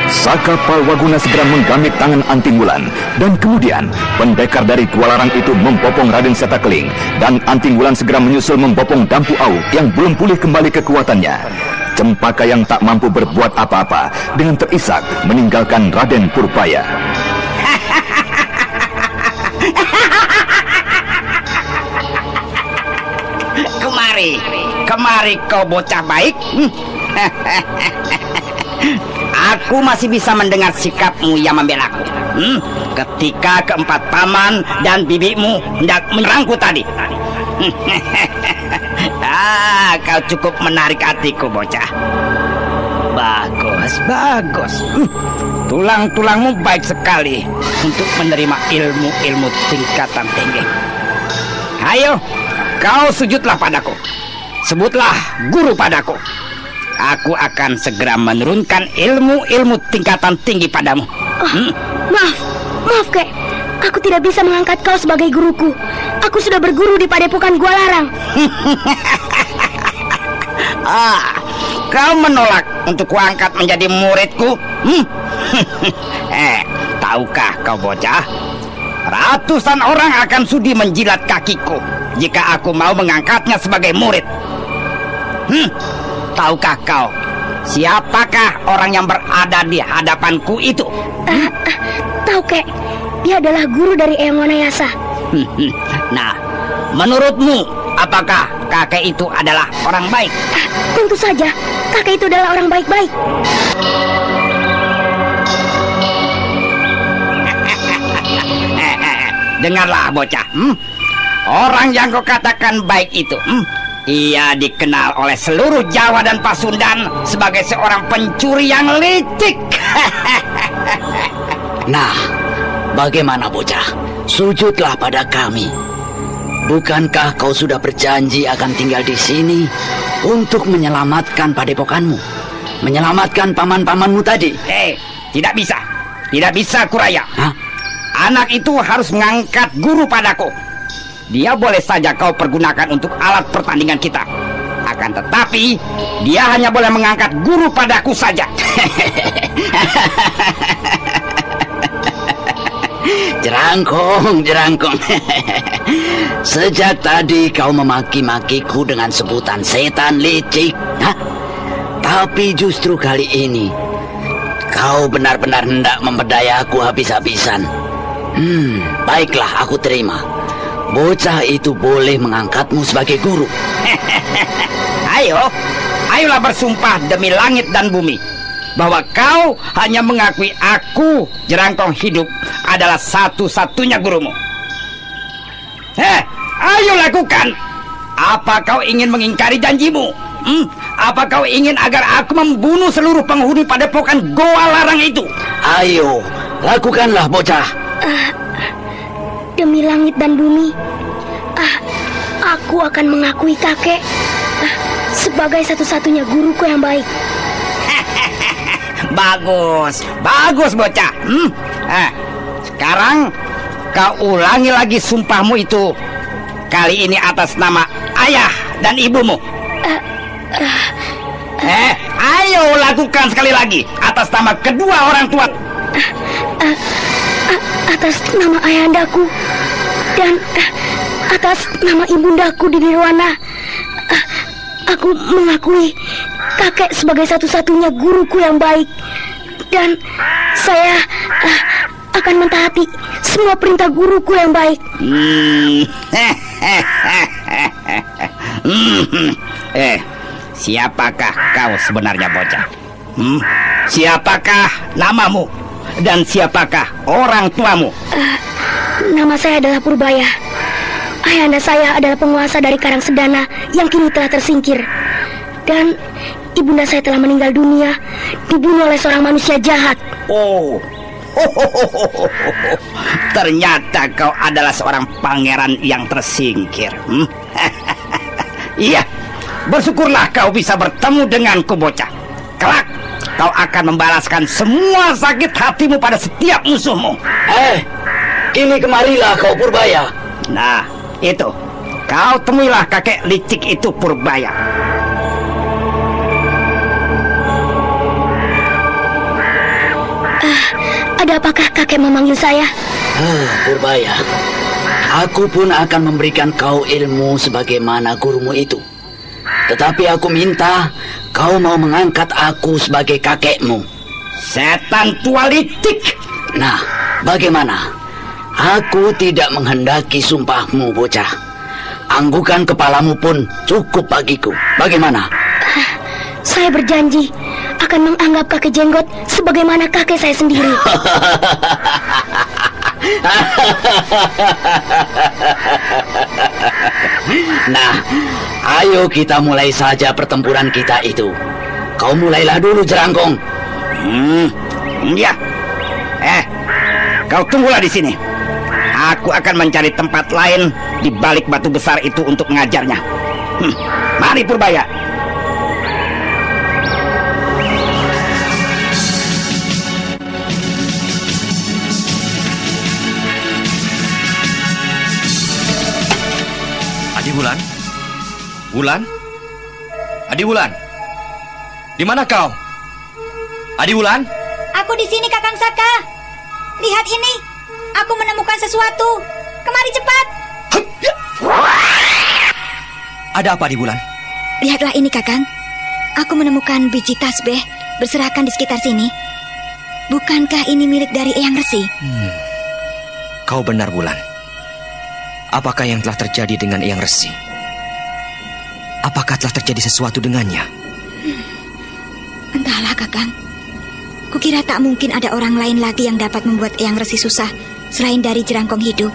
Sakapawaguna segera menggamit tangan Anting Wulan dan kemudian pendekar dari Gua Larang itu membopong Raden Setakeling dan Anting Wulan segera menyusul membopong Dampu Awuk yang belum pulih kembali kekuatannya. Cempaka yang tak mampu berbuat apa-apa dengan terisak meninggalkan Raden Purbaya. Kemari kau bocah baik. Aku masih bisa mendengar sikapmu yang membelaku. Ketika keempat paman dan bibimu hendak menyerangku tadi. Kau cukup menarik hatiku, bocah. Bagus. Tulang-tulangmu baik sekali untuk menerima ilmu-ilmu tingkatan tinggi. Ayo, kau sujudlah padaku. Sebutlah guru padaku. Aku akan segera menurunkan ilmu-ilmu tingkatan tinggi padamu. Maaf kek. Aku tidak bisa mengangkat kau sebagai guruku. Aku sudah berguru di Padepokan Gua Larang. Kau menolak untuk kuangkat menjadi muridku? Tahukah kau bocah? Ratusan orang akan sudi menjilat kakiku jika aku mau mengangkatnya sebagai murid. Tahukah kau siapakah orang yang berada di hadapanku itu? Tahu kek, dia adalah guru dari Eyang Wanayasa. Nah, menurutmu apakah kakek itu adalah orang baik? Tentu saja, kakek itu adalah orang baik-baik. Dengarlah bocah, orang yang kau katakan baik itu, ia dikenal oleh seluruh Jawa dan Pasundan sebagai seorang pencuri yang licik. Nah, bagaimana bocah? Sujudlah pada kami. Bukankah kau sudah berjanji akan tinggal di sini untuk menyelamatkan padepokanmu, menyelamatkan paman-pamanmu tadi? Tidak bisa Kuraya. Anak itu harus mengangkat guru padaku. Dia boleh saja kau pergunakan untuk alat pertandingan kita. Akan tetapi, dia hanya boleh mengangkat guru padaku saja. Jerangkong. Sejak tadi kau memaki-makiku dengan sebutan setan licik. Tapi justru kali ini kau benar-benar hendak memberdayaku habis-habisan. Baiklah, aku terima. Bocah itu boleh mengangkatmu sebagai guru. Ayolah bersumpah demi langit dan bumi bahwa kau hanya mengakui aku, Jerangkong hidup, adalah satu-satunya gurumu. Ayo lakukan. Apa kau ingin mengingkari janjimu? Apa kau ingin agar aku membunuh seluruh penghuni Padepokan Goa Larang itu? Ayo, lakukanlah bocah. Demi langit dan bumi, aku akan mengakui kakek sebagai satu-satunya guruku yang baik. Bagus bocah. Sekarang kau ulangi lagi sumpahmu itu. Kali ini atas nama ayah dan ibumu. Ayo lakukan sekali lagi atas nama kedua orang tua. Atas nama ayahandaku dan atas nama ibundaku di Nirwana, aku mengakui kakek sebagai satu-satunya guruku yang baik, dan saya akan mentaati semua perintah guruku yang baik. Siapakah kau sebenarnya bocah? Siapakah namamu? Dan siapakah orang tuamu? Nama saya adalah Purbaya. Ayahanda saya adalah penguasa dari Karang Sedana yang kini telah tersingkir. Dan ibunda saya telah meninggal dunia, dibunuh oleh seorang manusia jahat. Ternyata kau adalah seorang pangeran yang tersingkir. Iya, bersyukurlah kau bisa bertemu denganku bocah. Kelak kau akan membalaskan semua sakit hatimu pada setiap musuhmu. Kini kemarilah kau Purbaya. Nah, itu. Kau temuilah kakek licik itu Purbaya. Ada apakah kakek memanggil saya? Purbaya, aku pun akan memberikan kau ilmu sebagaimana gurumu itu. Tetapi aku minta kau mau mengangkat aku sebagai kakekmu. Setan tua licik. Nah, bagaimana? Aku tidak menghendaki sumpahmu, bocah. Anggukan kepalamu pun cukup bagiku. Bagaimana? Saya berjanji akan menganggap kakek jenggot sebagaimana kakek saya sendiri. Nah, ayo kita mulai saja pertempuran kita itu. Kau mulailah dulu, Jerangkong. Ya. Kau tunggulah di sini. Aku akan mencari tempat lain di balik batu besar itu untuk mengajarnya. Mari Purbaya. Adi Wulan? Wulan? Adi Wulan? Di mana kau? Adi Wulan? Aku di sini, Kakang Saka. Lihat ini. Aku menemukan sesuatu. Kemari cepat. Ada apa, Adi Wulan? Lihatlah ini, Kakang. Aku menemukan biji tasbih berserakan di sekitar sini. Bukankah ini milik dari Eyang Resi? Kau benar, Wulan. Apakah yang telah terjadi dengan Eyang Resi? Apakah telah terjadi sesuatu dengannya? Entahlah, Kakang. Kukira tak mungkin ada orang lain lagi yang dapat membuat Eyang Resi susah selain dari Jerangkong hidup.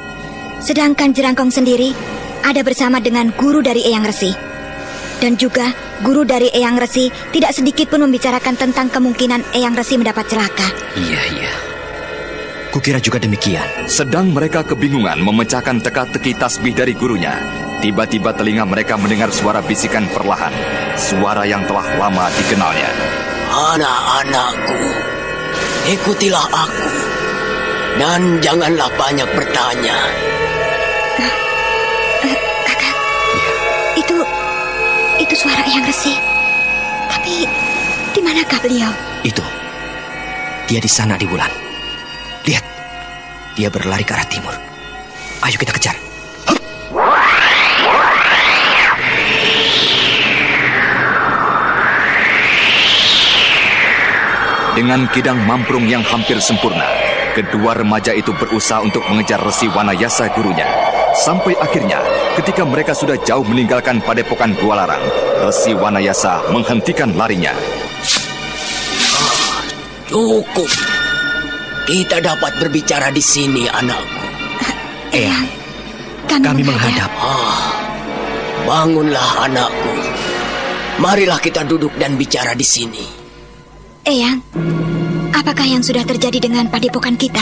Sedangkan Jerangkong sendiri ada bersama dengan guru dari Eyang Resi. Dan juga guru dari Eyang Resi tidak sedikit pun membicarakan tentang kemungkinan Eyang Resi mendapat celaka. Iya. Kukira juga demikian. Sedang mereka kebingungan memecahkan teka-teki tasbih dari gurunya, tiba-tiba telinga mereka mendengar suara bisikan perlahan, suara yang telah lama dikenalnya. Anak-anakku, ikutilah aku, dan janganlah banyak bertanya. Kakak, itu suara Eyang Resi. Tapi, di manakah beliau? Itu, dia di sana di bulan. Lihat, dia berlari ke arah timur. Ayo kita kejar. Dengan kidang mamprung yang hampir sempurna, kedua remaja itu berusaha untuk mengejar Resi Wanayasa gurunya. Sampai akhirnya, ketika mereka sudah jauh meninggalkan padepokan Gua Larang, Resi Wanayasa menghentikan larinya. Cukup. Kita dapat berbicara di sini, anakku. Eyang, kami menghadap. Bangunlah, anakku. Marilah kita duduk dan bicara di sini. Eyang, apakah yang sudah terjadi dengan padepokan kita?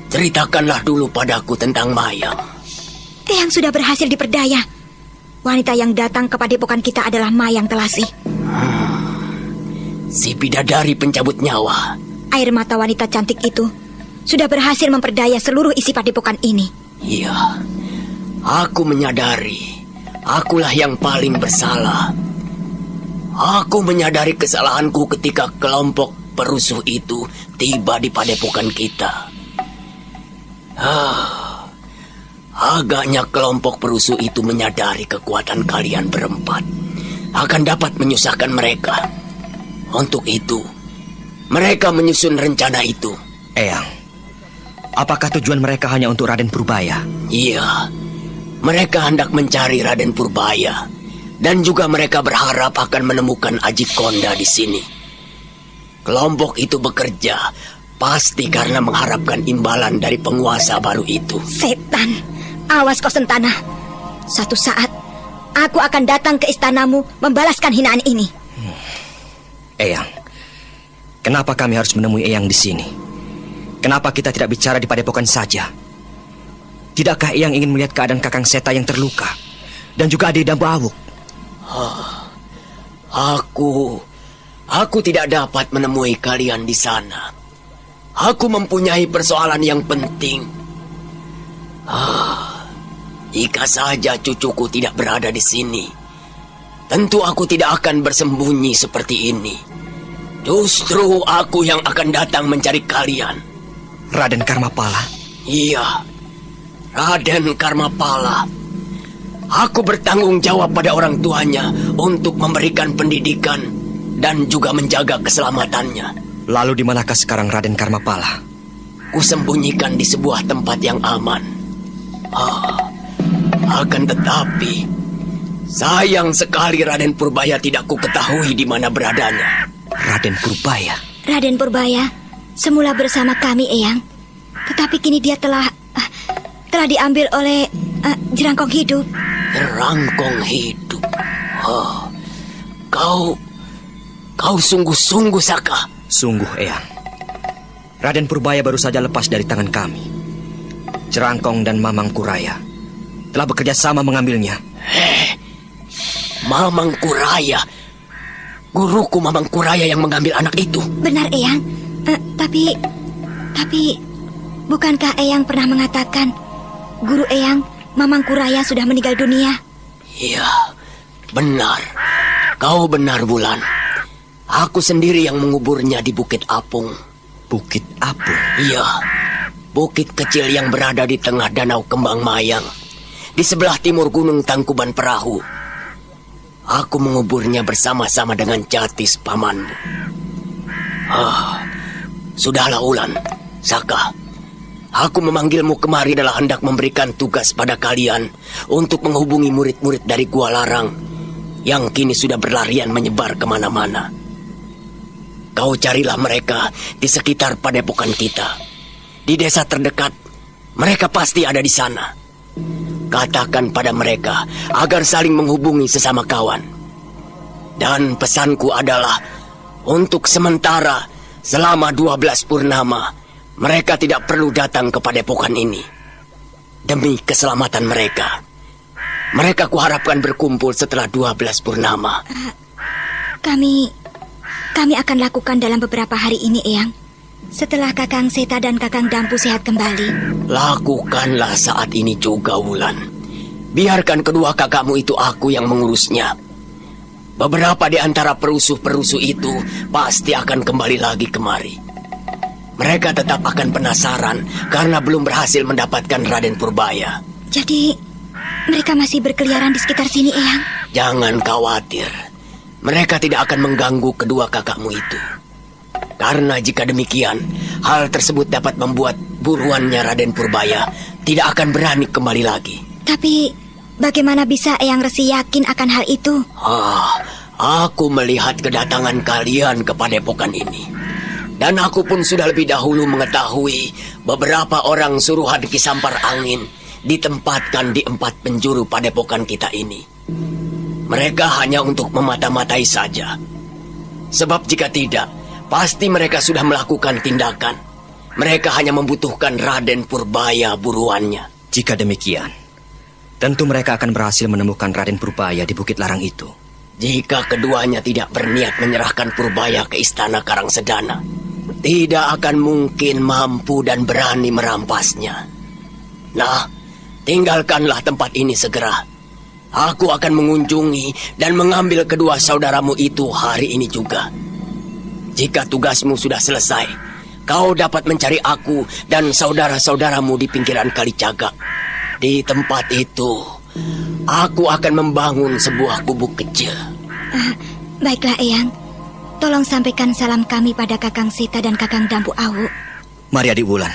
Ceritakanlah dulu padaku tentang Mayang. Eyang sudah berhasil diperdaya. Wanita yang datang ke padepokan kita adalah Mayang Telasi. Si bidadari pencabut nyawa. Air mata wanita cantik itu sudah berhasil memperdaya seluruh isi padepokan ini. Iya, aku menyadari akulah yang paling bersalah. Aku menyadari kesalahanku ketika kelompok perusuh itu tiba di padepokan kita. Agaknya kelompok perusuh itu menyadari kekuatan kalian berempat akan dapat menyusahkan mereka. Untuk itu, mereka menyusun rencana itu. Eyang, apakah tujuan mereka hanya untuk Raden Purbaya? Iya, mereka hendak mencari Raden Purbaya. Dan juga mereka berharap akan menemukan Aji Konda di sini. Kelompok itu bekerja pasti karena mengharapkan imbalan dari penguasa baru itu. Setan, awas kau Sentana. Suatu saat, aku akan datang ke istanamu membalaskan hinaan ini. Eyang, kenapa kami harus menemui Eyang di sini? Kenapa kita tidak bicara di padepokan saja? Tidakkah Eyang ingin melihat keadaan Kakang Seta yang terluka? Dan juga Adi Dambawuk? Aku tidak dapat menemui kalian di sana. Aku mempunyai persoalan yang penting. Jika saja cucuku tidak berada di sini, tentu aku tidak akan bersembunyi seperti ini. Justru aku yang akan datang mencari kalian. Raden Karmapala? Iya, Raden Karmapala. Aku bertanggung jawab pada orang tuanya untuk memberikan pendidikan dan juga menjaga keselamatannya. Lalu di manakah sekarang Raden Karmapala? Kusembunyikan di sebuah tempat yang aman. Akan tetapi, sayang sekali Raden Purbaya tidak kuketahui di mana beradanya. Raden Purbaya? Raden Purbaya semula bersama kami, Eyang. Tetapi kini dia telah diambil oleh Jerangkong hidup. Jerangkong hidup. Kau sungguh-sungguh, Saka. Sungguh, Eyang. Raden Purbaya baru saja lepas dari tangan kami. Jerangkong dan Mamang Kuraya telah bekerja sama mengambilnya. Mamang Kuraya? Guruku Mamang Kuraya yang mengambil anak itu? Benar, Eyang. Tapi bukankah Eyang pernah mengatakan guru Eyang, Mamang Kuraya, sudah meninggal dunia? Iya, benar. Kau benar, Wulan. Aku sendiri yang menguburnya di Bukit Apung. Bukit Apung? Iya, bukit kecil yang berada di tengah Danau Kembang Mayang, di sebelah timur Gunung Tangkuban Perahu. Aku menguburnya bersama-sama dengan Jatis pamanmu. Sudahlah, Wulan, Saka. Aku memanggilmu kemari adalah hendak memberikan tugas pada kalian untuk menghubungi murid-murid dari Gua Larang yang kini sudah berlarian menyebar kemana-mana. Kau carilah mereka di sekitar padepokan kita. Di desa terdekat, mereka pasti ada di sana. Katakan pada mereka agar saling menghubungi sesama kawan. Dan pesanku adalah, untuk sementara, selama 12 purnama, mereka tidak perlu datang ke padepokan ini. Demi keselamatan mereka, mereka kuharapkan berkumpul setelah 12 purnama. Kami akan lakukan dalam beberapa hari ini, Eyang. Setelah Kakang Seta dan Kakang Dampu sehat kembali. Lakukanlah saat ini juga, Wulan. Biarkan kedua kakakmu itu aku yang mengurusnya. Beberapa di antara perusuh-perusuh itu pasti akan kembali lagi kemari. Mereka tetap akan penasaran karena belum berhasil mendapatkan Raden Purbaya. Jadi, mereka masih berkeliaran di sekitar sini, Eyang? Jangan khawatir. Mereka tidak akan mengganggu kedua kakakmu itu. Karena jika demikian, hal tersebut dapat membuat buruannya Raden Purbaya tidak akan berani kembali lagi. Tapi, bagaimana bisa Eyang Resi yakin akan hal itu? Aku melihat kedatangan kalian ke padepokan ini. Dan aku pun sudah lebih dahulu mengetahui beberapa orang suruhan Ki Sampar Angin ditempatkan di 4 penjuru padepokan kita ini. Mereka hanya untuk memata-matai saja. Sebab jika tidak, pasti mereka sudah melakukan tindakan. Mereka hanya membutuhkan Raden Purbaya buruannya. Jika demikian, tentu mereka akan berhasil menemukan Raden Purbaya di Bukit Larang itu. Jika keduanya tidak berniat menyerahkan Purbaya ke Istana Karangsedana, tidak akan mungkin mampu dan berani merampasnya. Nah, tinggalkanlah tempat ini segera. Aku akan mengunjungi dan mengambil kedua saudaramu itu hari ini juga. Jika tugasmu sudah selesai, kau dapat mencari aku dan saudara-saudaramu di pinggiran Kali Cagak. Di tempat itu, aku akan membangun sebuah gubuk kecil. Baiklah, Eyang. Tolong sampaikan salam kami pada Kakang Seta dan Kakang Dampu Awu. Mari, Adik Wulan.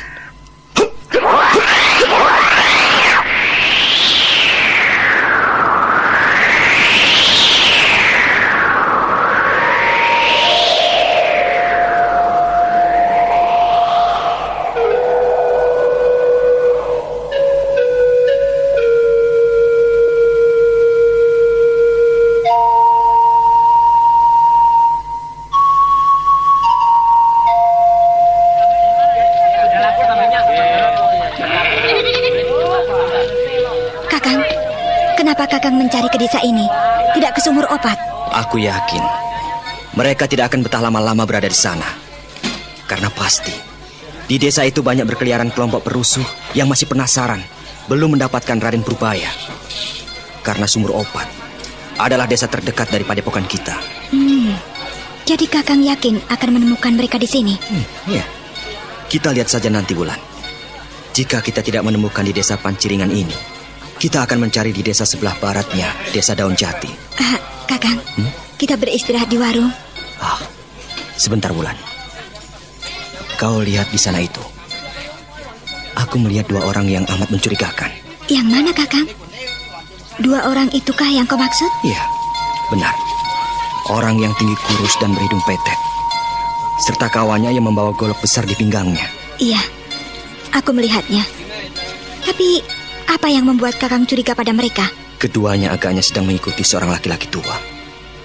Mencari ke desa ini, tidak ke Sumur Opat. Aku yakin mereka tidak akan betah lama-lama berada di sana. Karena pasti di desa itu banyak berkeliaran kelompok perusuh yang masih penasaran belum mendapatkan Raden Purbaya. Karena Sumur Opat adalah desa terdekat dari padepokan kita. Jadi Kakang yakin akan menemukan mereka di sini? Iya. Kita lihat saja nanti, Wulan. Jika kita tidak menemukan di desa Panciringan ini, kita akan mencari di desa sebelah baratnya, desa Daun Jati. Kakang, kita beristirahat di warung. Sebentar, Wulan. Kau lihat di sana itu. Aku melihat 2 orang yang amat mencurigakan. Yang mana, Kakang? 2 orang itukah yang kau maksud? Iya, benar. Orang yang tinggi kurus dan berhidung petek, serta kawannya yang membawa golok besar di pinggangnya. Iya, aku melihatnya. Tapi apa yang membuat Kakang curiga pada mereka? Keduanya agaknya sedang mengikuti seorang laki-laki tua.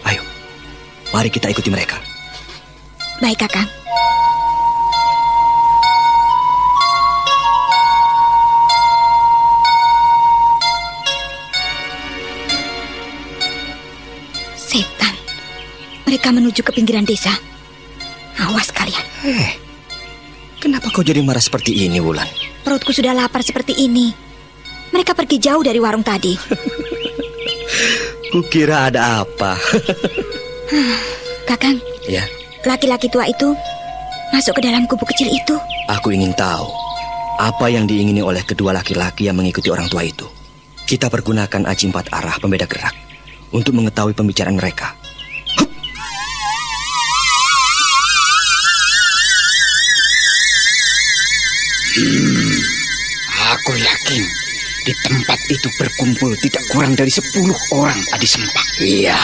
Ayo, Mari kita ikuti mereka. Baik, Kakang. Setan. Mereka menuju ke pinggiran desa. Awas kalian. Kenapa kau jadi marah seperti ini, Wulan? Perutku sudah lapar seperti ini. Mereka pergi jauh dari warung tadi. Kukira ada apa. Kakang. Ya. Laki-laki tua itu masuk ke dalam kubu kecil itu. Aku ingin tahu apa yang diingini oleh kedua laki-laki yang mengikuti orang tua itu. Kita pergunakan aji 4 arah pembeda gerak untuk mengetahui pembicaraan mereka. Aku yakin di tempat itu berkumpul tidak kurang dari 10 orang Adi Sempak. Iya,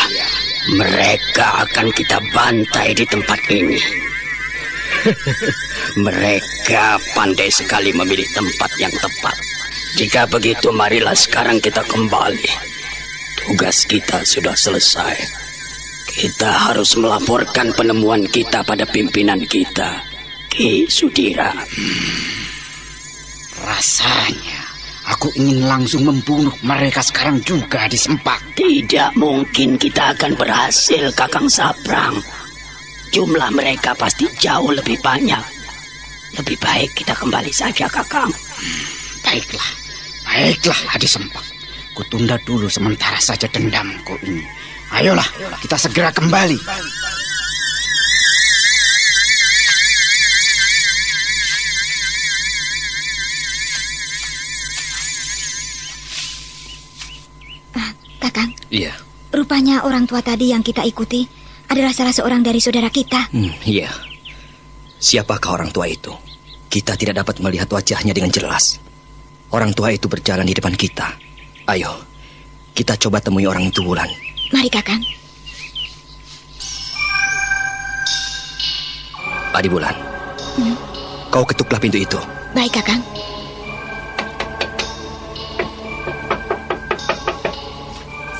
mereka akan kita bantai di tempat ini. Mereka pandai sekali memilih tempat yang tepat. Jika begitu, marilah sekarang kita kembali. Tugas kita sudah selesai. Kita harus melaporkan penemuan kita pada pimpinan kita, Ki Sudira. Rasanya aku ingin langsung membunuh mereka sekarang juga di Sempak. Tidak mungkin kita akan berhasil, Kakang Sabrang. Jumlah mereka pasti jauh lebih banyak. Lebih baik kita kembali saja, Kakang. Baiklah Adi Sempak. Kutunda dulu sementara saja dendamku ini. Ayolah, kita segera kembali. Kakang. Iya. Rupanya orang tua tadi yang kita ikuti adalah salah seorang dari saudara kita. Iya. Siapakah orang tua itu? Kita tidak dapat melihat wajahnya dengan jelas. Orang tua itu berjalan di depan kita. Ayo, kita coba temui orang itu, Wulan. Mari, Kakang. Adi Wulan, kau ketuklah pintu itu. Baik, Kakang.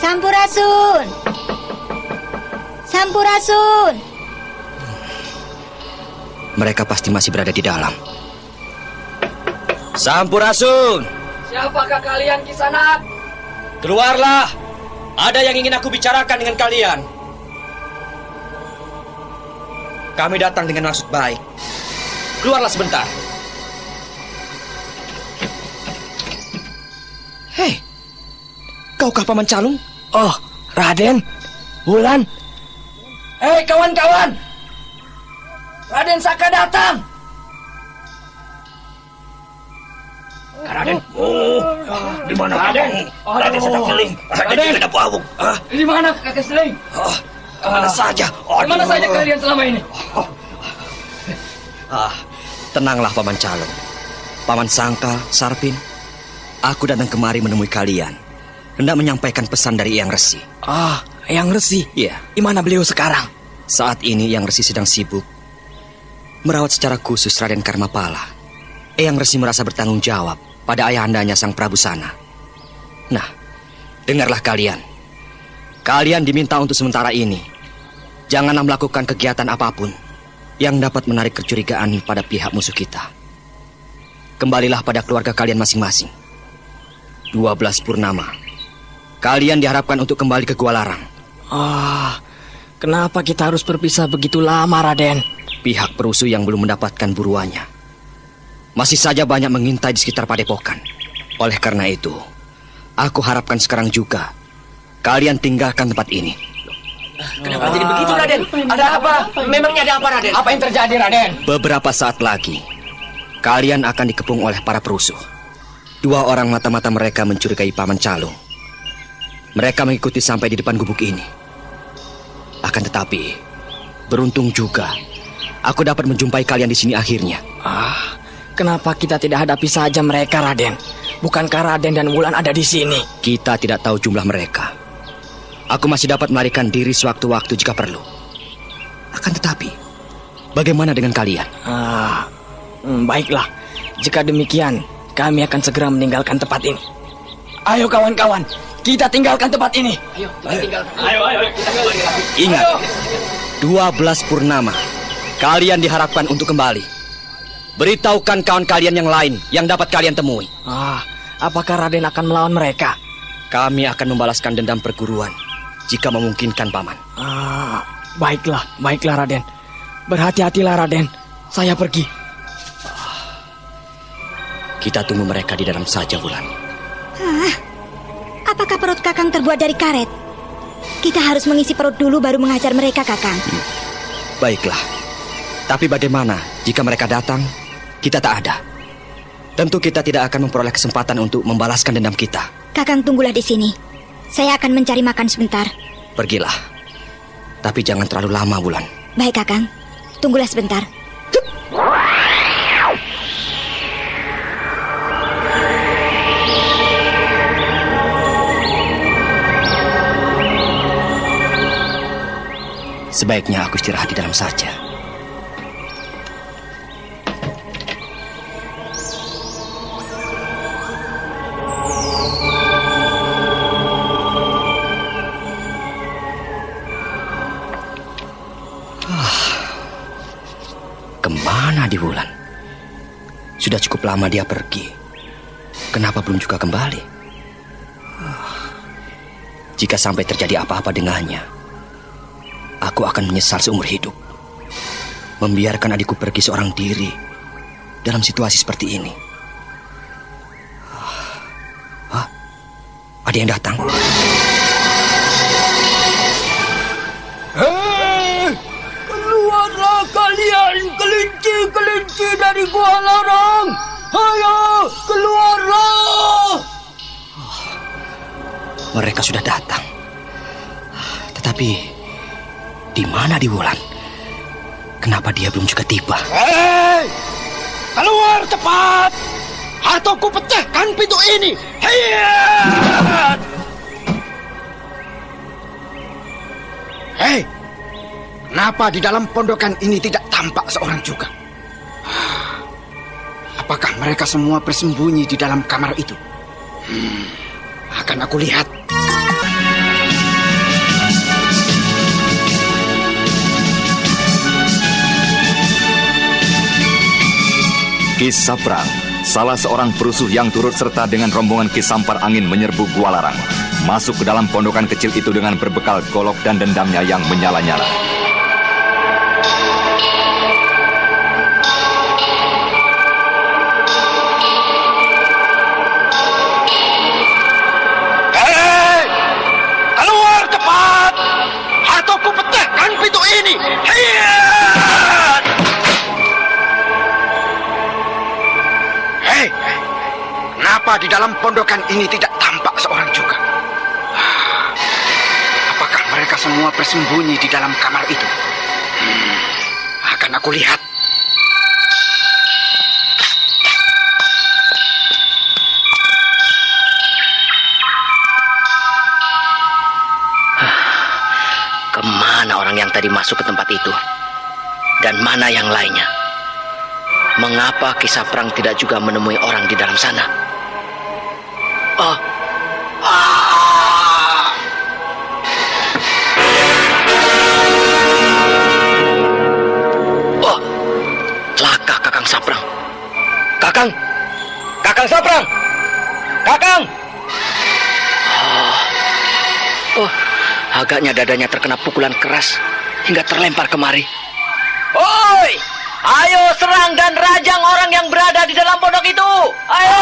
Sampurasun! Sampurasun! Mereka pasti masih berada di dalam. Sampurasun! Siapakah kalian, Kisanak? Keluarlah! Ada yang ingin aku bicarakan dengan kalian. Kami datang dengan maksud baik. Keluarlah sebentar. Hei, kaukah Paman Calung? Oh, Raden, Wulan. Hei, kawan-kawan. Raden Saka datang. Raden, di mana Raden? Raden sedang healing. Raden tidak bau. Di mana Kakek Seling? Kemana saja? Kemana saja kalian selama ini? Tenanglah Paman Calung. Paman Sangka, Sarpin, aku datang kemari menemui kalian. Hendak menyampaikan pesan dari Eyang Resi. Eyang Resi? Iya. Di mana beliau sekarang? Saat ini Eyang Resi sedang sibuk merawat secara khusus Raden Karmapala. Eyang Resi merasa bertanggung jawab pada ayahandanya Sang Prabu Sana. Nah, dengarlah kalian. Kalian diminta untuk sementara ini janganlah melakukan kegiatan apapun yang dapat menarik kecurigaan pada pihak musuh kita. Kembalilah pada keluarga kalian masing-masing. 12 purnama kalian diharapkan untuk kembali ke Gua Larang. Kenapa kita harus berpisah begitu lama, Raden? Pihak perusuh yang belum mendapatkan buruannya masih saja banyak mengintai di sekitar padepokan. Oleh karena itu, aku harapkan sekarang juga kalian tinggalkan tempat ini. Kenapa jadi begitu, Raden? Ada apa? Memangnya ada apa, Raden? Apa yang terjadi, Raden? Beberapa saat lagi, kalian akan dikepung oleh para perusuh. 2 orang mata-mata mereka mencurigai Paman Calung. Mereka mengikuti sampai di depan gubuk ini. Akan tetapi, beruntung juga, aku dapat menjumpai kalian di sini akhirnya. Kenapa kita tidak hadapi saja mereka, Raden? Bukankah Raden dan Wulan ada di sini? Kita tidak tahu jumlah mereka. Aku masih dapat melarikan diri sewaktu-waktu jika perlu. Akan tetapi, bagaimana dengan kalian? Baiklah, jika demikian, kami akan segera meninggalkan tempat ini. Ayo kawan-kawan, kita tinggalkan tempat ini. Ayo, kita tinggalkan. Ayo, kita kembali lagi. Ingat, 12 purnama. Kalian diharapkan untuk kembali. Beritahukan kawan kalian yang lain yang dapat kalian temui. Apakah Raden akan melawan mereka? Kami akan membalaskan dendam perguruan jika memungkinkan, Paman. Baiklah Raden. Berhati-hatilah Raden. Saya pergi. Kita tunggu mereka di dalam saja, Wulan. Apakah perut Kakang terbuat dari karet? Kita harus mengisi perut dulu baru mengajar mereka, Kakang. Baiklah. Tapi bagaimana jika mereka datang, kita tak ada? Tentu kita tidak akan memperoleh kesempatan untuk membalaskan dendam kita. Kakang tunggulah di sini. Saya akan mencari makan sebentar. Pergilah. Tapi jangan terlalu lama, Wulan. Baik, Kakang. Tunggulah sebentar. Sebaiknya aku istirahat di dalam saja. Kemana di Wulan? Sudah cukup lama dia pergi. Kenapa belum juga kembali? Jika sampai terjadi apa-apa dengannya, aku akan menyesal seumur hidup. Membiarkan adikku pergi seorang diri dalam situasi seperti ini. Ada yang datang. Hei, keluarlah kalian kelinci-kelinci dari Gua Larang. Ayo, keluarlah. Mereka sudah datang. Tetapi di mana di Wulan? Kenapa dia belum juga tiba? Hei! Keluar cepat! Atau ku pecahkan pintu ini! Hayat! Hei! Kenapa di dalam pondokan ini tidak tampak seorang juga? Apakah mereka semua bersembunyi di dalam kamar itu? Akan aku lihat. Ki Saprang, salah seorang perusuh yang turut serta dengan rombongan Ki Sampar Angin menyerbu Gua Larang, masuk ke dalam pondokan kecil itu dengan berbekal golok dan dendamnya yang menyala-nyala. Hei! Keluar cepat! Atau ku pecahkan pintu ini! Hayat! Hei! Kenapa di dalam pondokan ini tidak tampak seorang juga? Apakah mereka semua bersembunyi di dalam kamar itu? Akan aku lihat. Kemana orang yang tadi masuk ke tempat itu? Dan mana yang lainnya? Mengapa Ki Saprang tidak juga menemui orang di dalam sana? Celaka Kakang Saprang. Kakang Saprang! Kakang! Agaknya dadanya terkena pukulan keras hingga terlempar kemari. Oi! Ayo serang dan rajang orang yang berada di dalam pondok itu. Ayo!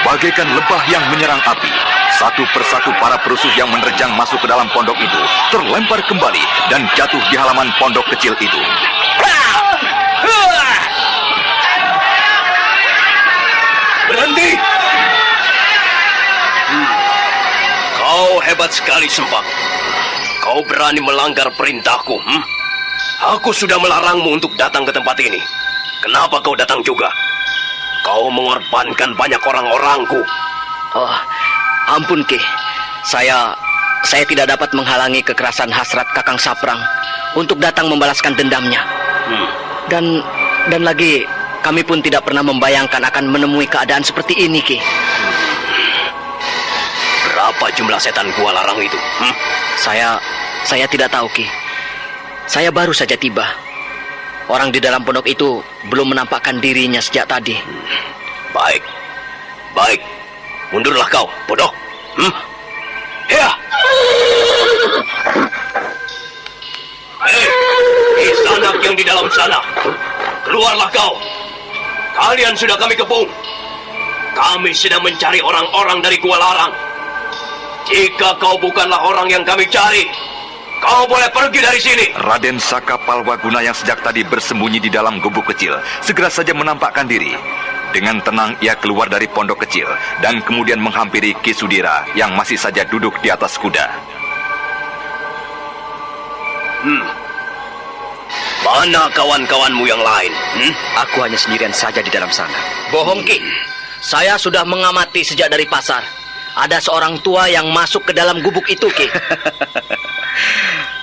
Bagaikan lebah yang menyerang api, satu persatu para perusuh yang menerjang masuk ke dalam pondok itu terlempar kembali dan jatuh di halaman pondok kecil itu. Berhenti! Kau hebat sekali, Sempak. Kau berani melanggar perintahku. Aku sudah melarangmu untuk datang ke tempat ini. Kenapa kau datang juga? Kau mengorbankan banyak orang-orangku. Ampun, Ki. Saya tidak dapat menghalangi kekerasan hasrat Kakang Saprang untuk datang membalaskan dendamnya. Dan lagi Kami pun tidak pernah membayangkan akan menemui keadaan seperti ini, Ki. Berapa jumlah setan Gua Larang itu? Saya tidak tahu, Ki. Saya baru saja tiba. Orang di dalam pondok itu belum menampakkan dirinya sejak tadi. Baik. Mundurlah kau, bodoh. Ya. Hei, sanak yang di dalam sana. Keluarlah kau. Kalian sudah kami kepung. Kami sedang mencari orang-orang dari Gua Larang. Jika kau bukanlah orang yang kami cari, kau boleh pergi dari sini. Raden Saka Palwaguna yang sejak tadi bersembunyi di dalam gubuk kecil segera saja menampakkan diri. Dengan tenang ia keluar dari pondok kecil dan kemudian menghampiri Ki Sudira yang masih saja duduk di atas kuda. Mana kawan-kawanmu yang lain? Aku hanya sendirian saja di dalam sana. Bohong, Ki. Saya sudah mengamati sejak dari pasar. Ada seorang tua yang masuk ke dalam gubuk itu, Ki.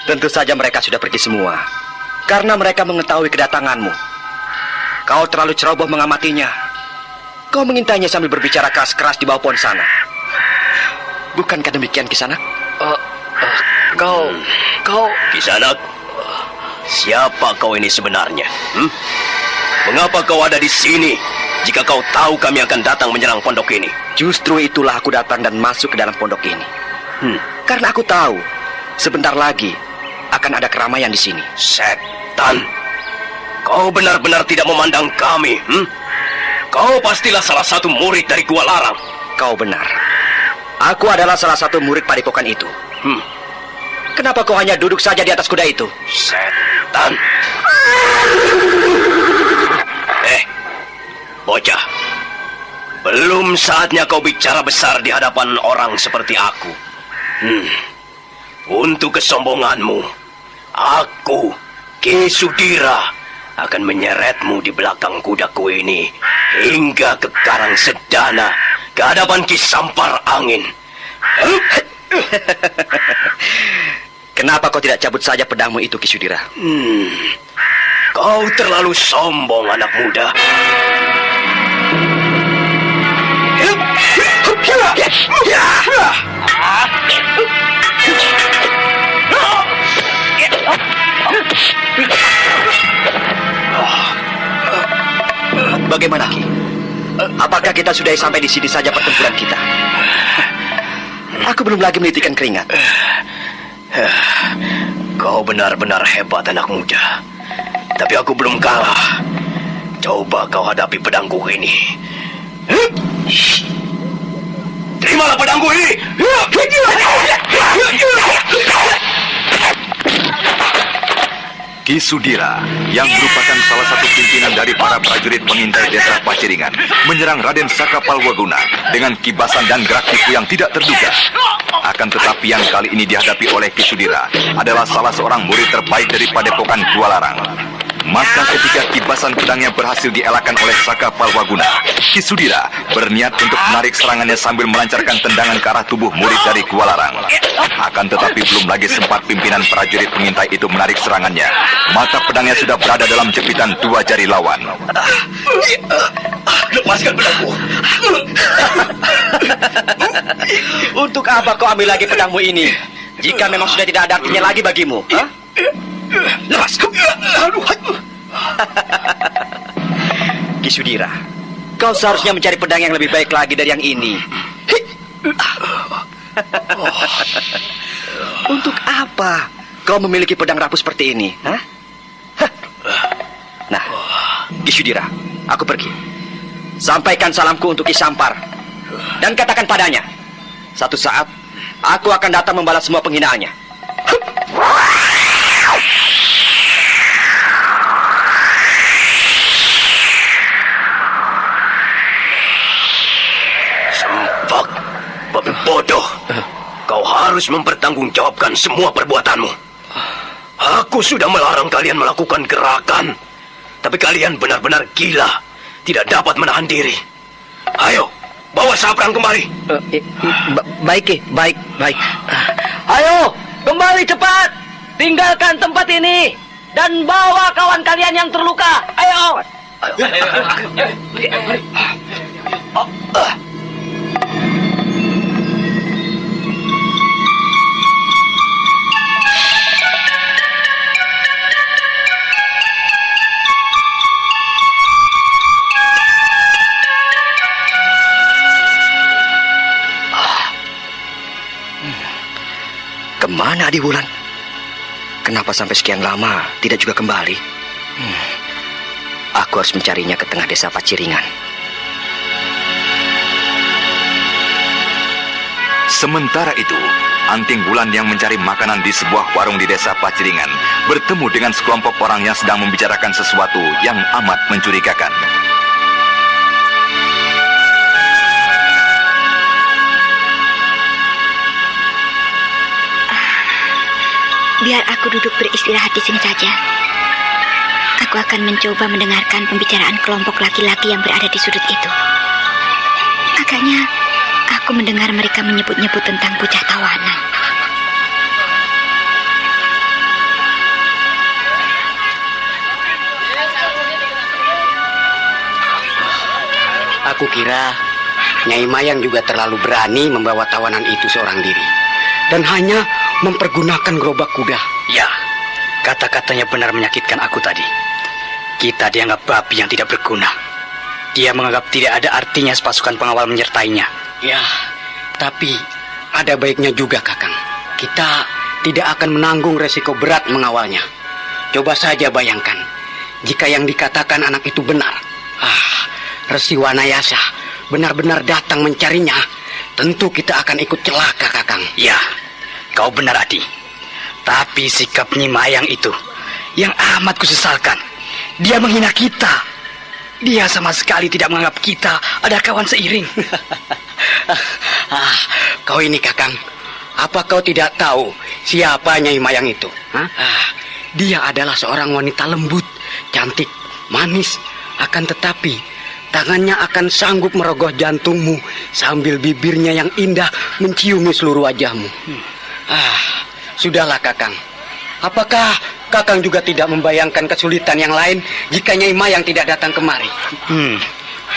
Tentu saja mereka sudah pergi semua, karena mereka mengetahui kedatanganmu. Kau terlalu ceroboh mengamatinya. Kau mengintainya sambil berbicara keras-keras di bawah pohon sana. Bukankah demikian, Kisanak? Kau... Kisanak, siapa kau ini sebenarnya? Mengapa kau ada di sini jika kau tahu kami akan datang menyerang pondok ini? Justru itulah aku datang dan masuk ke dalam pondok ini. Karena aku tahu sebentar lagi akan ada keramaian di sini. Setan, kau benar-benar tidak memandang kami. Kau pastilah salah satu murid dari Gua Larang. Kau benar. Aku adalah salah satu murid padepokan itu. Kenapa kau hanya duduk saja di atas kuda itu? Setan. Bocah, belum saatnya kau bicara besar di hadapan orang seperti aku. Untuk kesombonganmu, aku, Ki Sudira, akan menyeretmu di belakang kudaku ini hingga ke Karang Sedana, ke hadapan Ki Sampar Angin. Kenapa kau tidak cabut saja pedangmu itu, Ki Sudira? Kau terlalu sombong, anak muda. Bagaimana, Ki? Apakah kita sudah sampai di sini saja pertempuran kita? Aku belum lagi menitikan keringat. Kau benar-benar hebat, anak muda. Tapi aku belum kalah. Coba kau hadapi pedangku ini. Terimalah pedangku ini. Ki Sudira, yang merupakan salah satu pimpinan dari para prajurit pengintai desa Paciringan, menyerang Raden Saka Palwaguna dengan kibasan dan gerak tipu yang tidak terduga. Akan tetapi yang kali ini dihadapi oleh Ki Sudira adalah salah seorang murid terbaik dari padepokan Gua Larang. Maka ketika kibasan pedangnya berhasil dielakkan oleh Saka Palwaguna, Ki Sudira berniat untuk menarik serangannya sambil melancarkan tendangan ke arah tubuh murid dari Gua Larang. Akan tetapi belum lagi sempat pimpinan prajurit pengintai itu menarik serangannya, maka pedangnya sudah berada dalam jepitan dua jari lawan. Lepaskan pedangku. Untuk apa kau ambil lagi pedangmu ini, jika memang sudah tidak ada artinya lagi bagimu? Lepas. Ki Sudira, kau seharusnya mencari pedang yang lebih baik lagi dari yang ini. Untuk apa kau memiliki pedang rapuh seperti ini? Nah, Ki Sudira, aku pergi. Sampaikan salamku untuk Ki Sampar dan katakan padanya, satu saat aku akan datang membalas semua penghinaannya. Sempak, babi bodoh. Kau harus mempertanggungjawabkan semua perbuatanmu. Aku sudah melarang kalian melakukan gerakan, tapi kalian benar-benar gila, tidak dapat menahan diri. Ayo, bawa Sabrang kembali. Baik, Ki. Baik. Ayo, kembali cepat. Tinggalkan tempat ini dan bawa kawan kalian yang terluka. Ayo. Kemana Adi Wulan? Kenapa sampai sekian lama tidak juga kembali? Aku harus mencarinya ke tengah desa Paciringan. Sementara itu, Anting Wulan yang mencari makanan di sebuah warung di desa Paciringan bertemu dengan sekelompok orang yang sedang membicarakan sesuatu yang amat mencurigakan. Biar aku duduk beristirahat di sini saja. Aku akan mencoba mendengarkan pembicaraan kelompok laki-laki yang berada di sudut itu. Agaknya aku mendengar mereka menyebut-nyebut tentang bocah tawanan. Aku kira Nyai Mayang juga terlalu berani membawa tawanan itu seorang diri. Dan hanya mempergunakan gerobak kuda. Ya, kata-katanya benar menyakitkan aku tadi. Kita dianggap babi yang tidak berguna. Dia menganggap tidak ada artinya pasukan pengawal menyertainya. Ya, tapi ada baiknya juga, Kakang. Kita tidak akan menanggung resiko berat mengawalnya. Coba saja bayangkan, jika yang dikatakan anak itu benar. Resi Wanayasa benar-benar datang mencarinya, tentu kita akan ikut celaka, Kakang. Ya, kau benar, Adi. Tapi sikap Nyi Mayang itu yang amat kusesalkan. Dia menghina kita. Dia sama sekali tidak menganggap kita ada kawan seiring. Kau ini, Kakang, apa kau tidak tahu siapa Nyai Mayang itu? Dia adalah seorang wanita lembut, cantik, manis. Akan tetapi tangannya akan sanggup merogoh jantungmu sambil bibirnya yang indah menciumi seluruh wajahmu. Sudahlah, Kakang. Apakah Kakang juga tidak membayangkan kesulitan yang lain jika Nyai Mayang tidak datang kemari?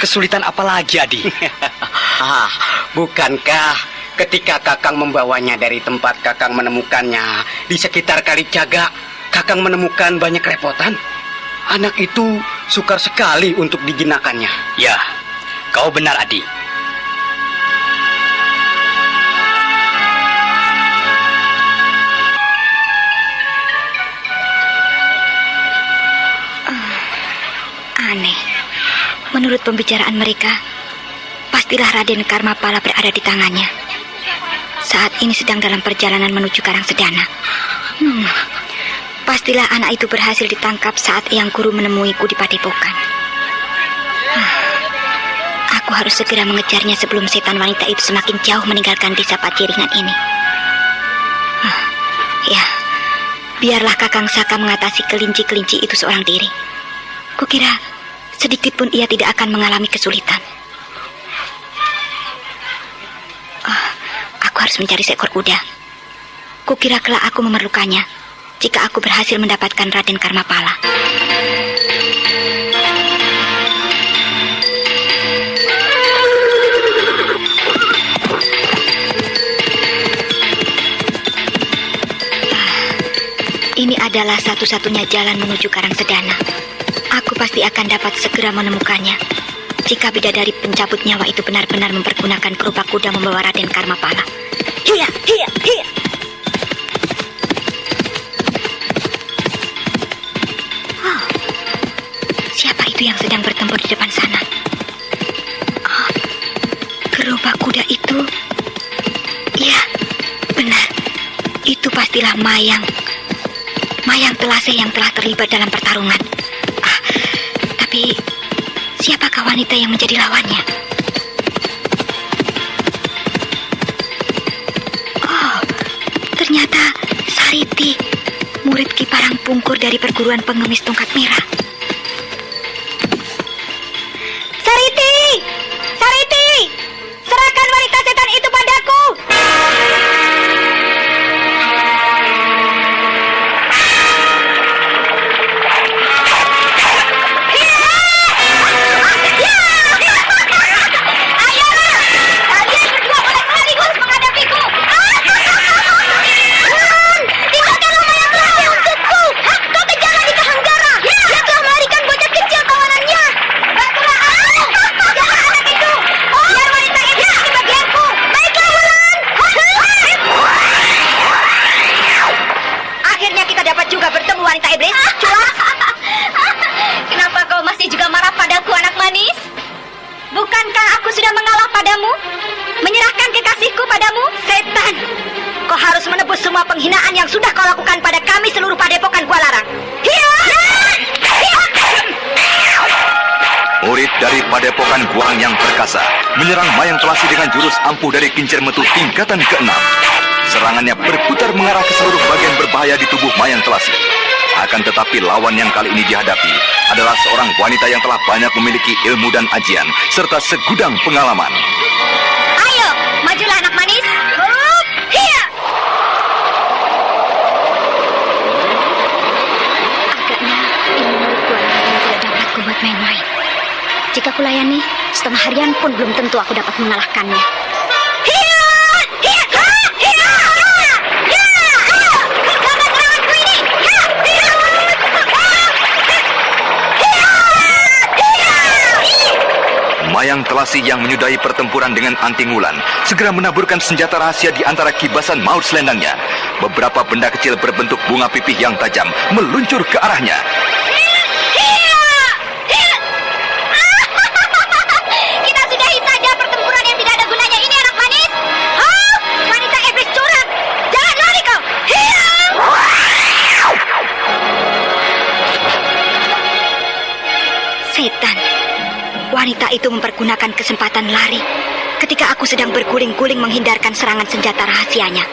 Kesulitan apa lagi, Adi? Bukankah ketika Kakang membawanya dari tempat Kakang menemukannya di sekitar Kalijaga, Kakang menemukan banyak kerepotan? Anak itu sukar sekali untuk dijinakannya. Ya, kau benar, Adi. Aneh. Menurut pembicaraan mereka, pastilah Raden Karmapala berada di tangannya. Saat ini sedang dalam perjalanan menuju Karangsedana. Pastilah anak itu berhasil ditangkap saat Eyang Guru menemuiku di Padepokan. Aku harus segera mengejarnya sebelum setan wanita itu semakin jauh meninggalkan desa Paciringan ini. Ya, biarlah Kakang Saka mengatasi kelinci-kelinci itu seorang diri. Kukira sedikit pun ia tidak akan mengalami kesulitan. Aku harus mencari seekor kuda. Kukira kelak aku memerlukannya jika aku berhasil mendapatkan Raden Karmapala. Ini adalah satu-satunya jalan menuju Karangsedana. Aku pasti akan dapat segera menemukannya jika bidadari pencabut nyawa itu benar-benar mempergunakan gerobak kuda membawa Raden Karmapala. Hiya, hiya, hiya. Siapa itu yang sedang bertempur di depan sana? Gerobak kuda itu. Ya, benar. Itu pastilah Mayang. Mayang Telase yang telah terlibat dalam pertarungan. Tapi siapakah wanita yang menjadi lawannya? Ternyata Sariti, murid Ki Parangpungkur dari perguruan pengemis tongkat merah. Sariti! Sariti! Serahkan wanita setan itu padaku! semua penghinaan yang sudah kau lakukan pada kami seluruh padepokan Gua Larang. Murid dari padepokan Guang yang perkasa menyerang Mayang Telasi dengan jurus ampuh dari kincir metu tingkatan ke-6. Serangannya berputar mengarah ke seluruh bagian berbahaya di tubuh Mayang Telasi. Akan tetapi lawan yang kali ini dihadapi adalah seorang wanita yang telah banyak memiliki ilmu dan ajian serta segudang pengalaman. Ayo, majulah anak manis. Hiya! Agaknya ilmu murid Gua Larang tidak dapat kubuat main-main. Jika kulayani, setengah harian pun belum tentu aku dapat mengalahkannya. Mayang Telasi yang menyudahi pertempuran dengan Anting Wulan segera menaburkan senjata rahasia di antara kibasan maut selendangnya. Beberapa benda kecil berbentuk bunga pipih yang tajam meluncur ke arahnya. Kita sudahi saja pertempuran yang tidak ada gunanya ini, anak manis. Oh, wanita iblis curang. Jangan lari kau. Setan. Wanita itu mempergunakan kesempatan lari ketika aku sedang berguling-guling menghindarkan serangan senjata rahasianya.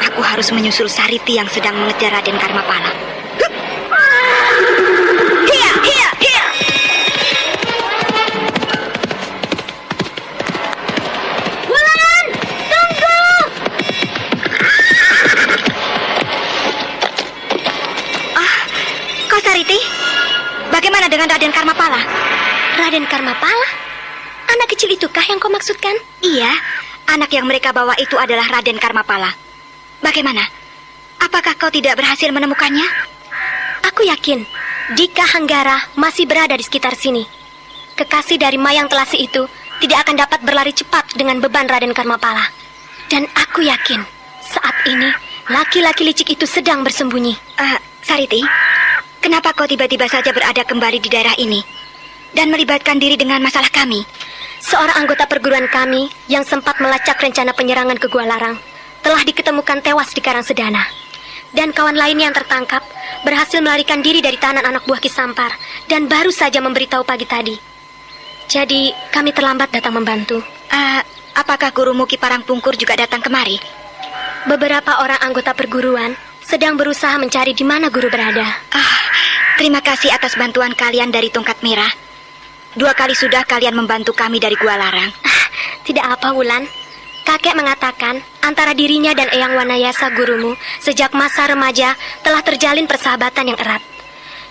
Aku harus menyusul Sariti yang sedang mengejar Raden Karmapala. Hiya, hiya, hiya. Wulan, tunggu. Kau Sariti? Bagaimana dengan Raden Karmapala? Raden Karmapala? Anak kecil itukah yang kau maksudkan? Iya, anak yang mereka bawa itu adalah Raden Karmapala. Bagaimana? Apakah kau tidak berhasil menemukannya? Aku yakin Dika Hanggara masih berada di sekitar sini. Kekasih dari Mayang Telasi itu tidak akan dapat berlari cepat dengan beban Raden Karmapala. Dan aku yakin saat ini laki-laki licik itu sedang bersembunyi. Sariti, kenapa kau tiba-tiba saja berada kembali di daerah ini dan melibatkan diri dengan masalah kami? Seorang anggota perguruan kami yang sempat melacak rencana penyerangan ke Gua Larang telah diketemukan tewas di Karang Sedana. Dan kawan lainnya yang tertangkap berhasil melarikan diri dari tahanan anak buah Ki Sampar dan baru saja memberitahu pagi tadi. Jadi kami terlambat datang membantu. Apakah gurumu Ki Parangpungkur juga datang kemari? Beberapa orang anggota perguruan sedang berusaha mencari di mana guru berada. Terima kasih atas bantuan kalian dari Tongkat Merah. 2 kali sudah kalian membantu kami dari Gua Larang. Tidak apa, Wulan. Kakek mengatakan antara dirinya dan Eyang Wanayasa gurumu sejak masa remaja telah terjalin persahabatan yang erat.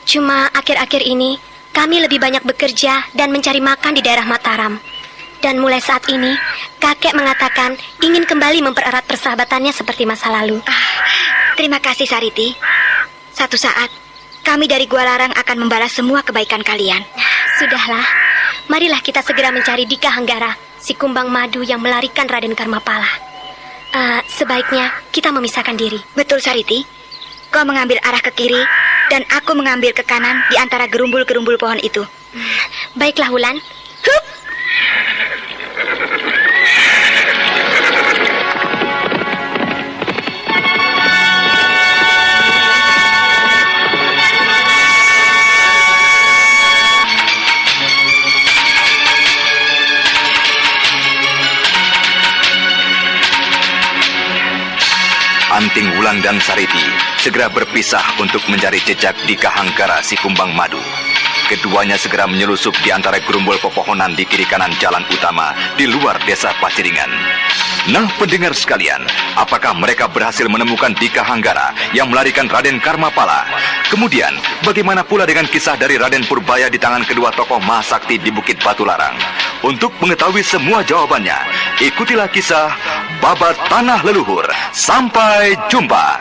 Cuma akhir-akhir ini kami lebih banyak bekerja dan mencari makan di daerah Mataram. Dan mulai saat ini kakek mengatakan ingin kembali mempererat persahabatannya seperti masa lalu. Terima kasih Sariti. Satu saat kami dari Gua Larang akan membalas semua kebaikan kalian. Sudahlah, marilah kita segera mencari Dika Hanggara, si kumbang madu yang melarikan Raden Karmapala. Sebaiknya kita memisahkan diri. Betul Sariti. Kau mengambil arah ke kiri dan aku mengambil ke kanan di antara gerumbul-gerumbul pohon itu. Baiklah Wulan. Hup! Anting Wulan dan Sariti segera berpisah untuk mencari jejak Dika Hanggara si kumbang madu. Keduanya segera menyelusup di antara gerumbul pepohonan di kiri kanan jalan utama di luar desa Paciringan. Nah, pendengar sekalian, apakah mereka berhasil menemukan Dika Hanggara yang melarikan Raden Karmapala? Kemudian, bagaimana pula dengan kisah dari Raden Purbaya di tangan kedua tokoh Mahasakti di Bukit Batu Larang? Untuk mengetahui semua jawabannya, ikutilah kisah Babat Tanah Leluhur. Sampai jumpa.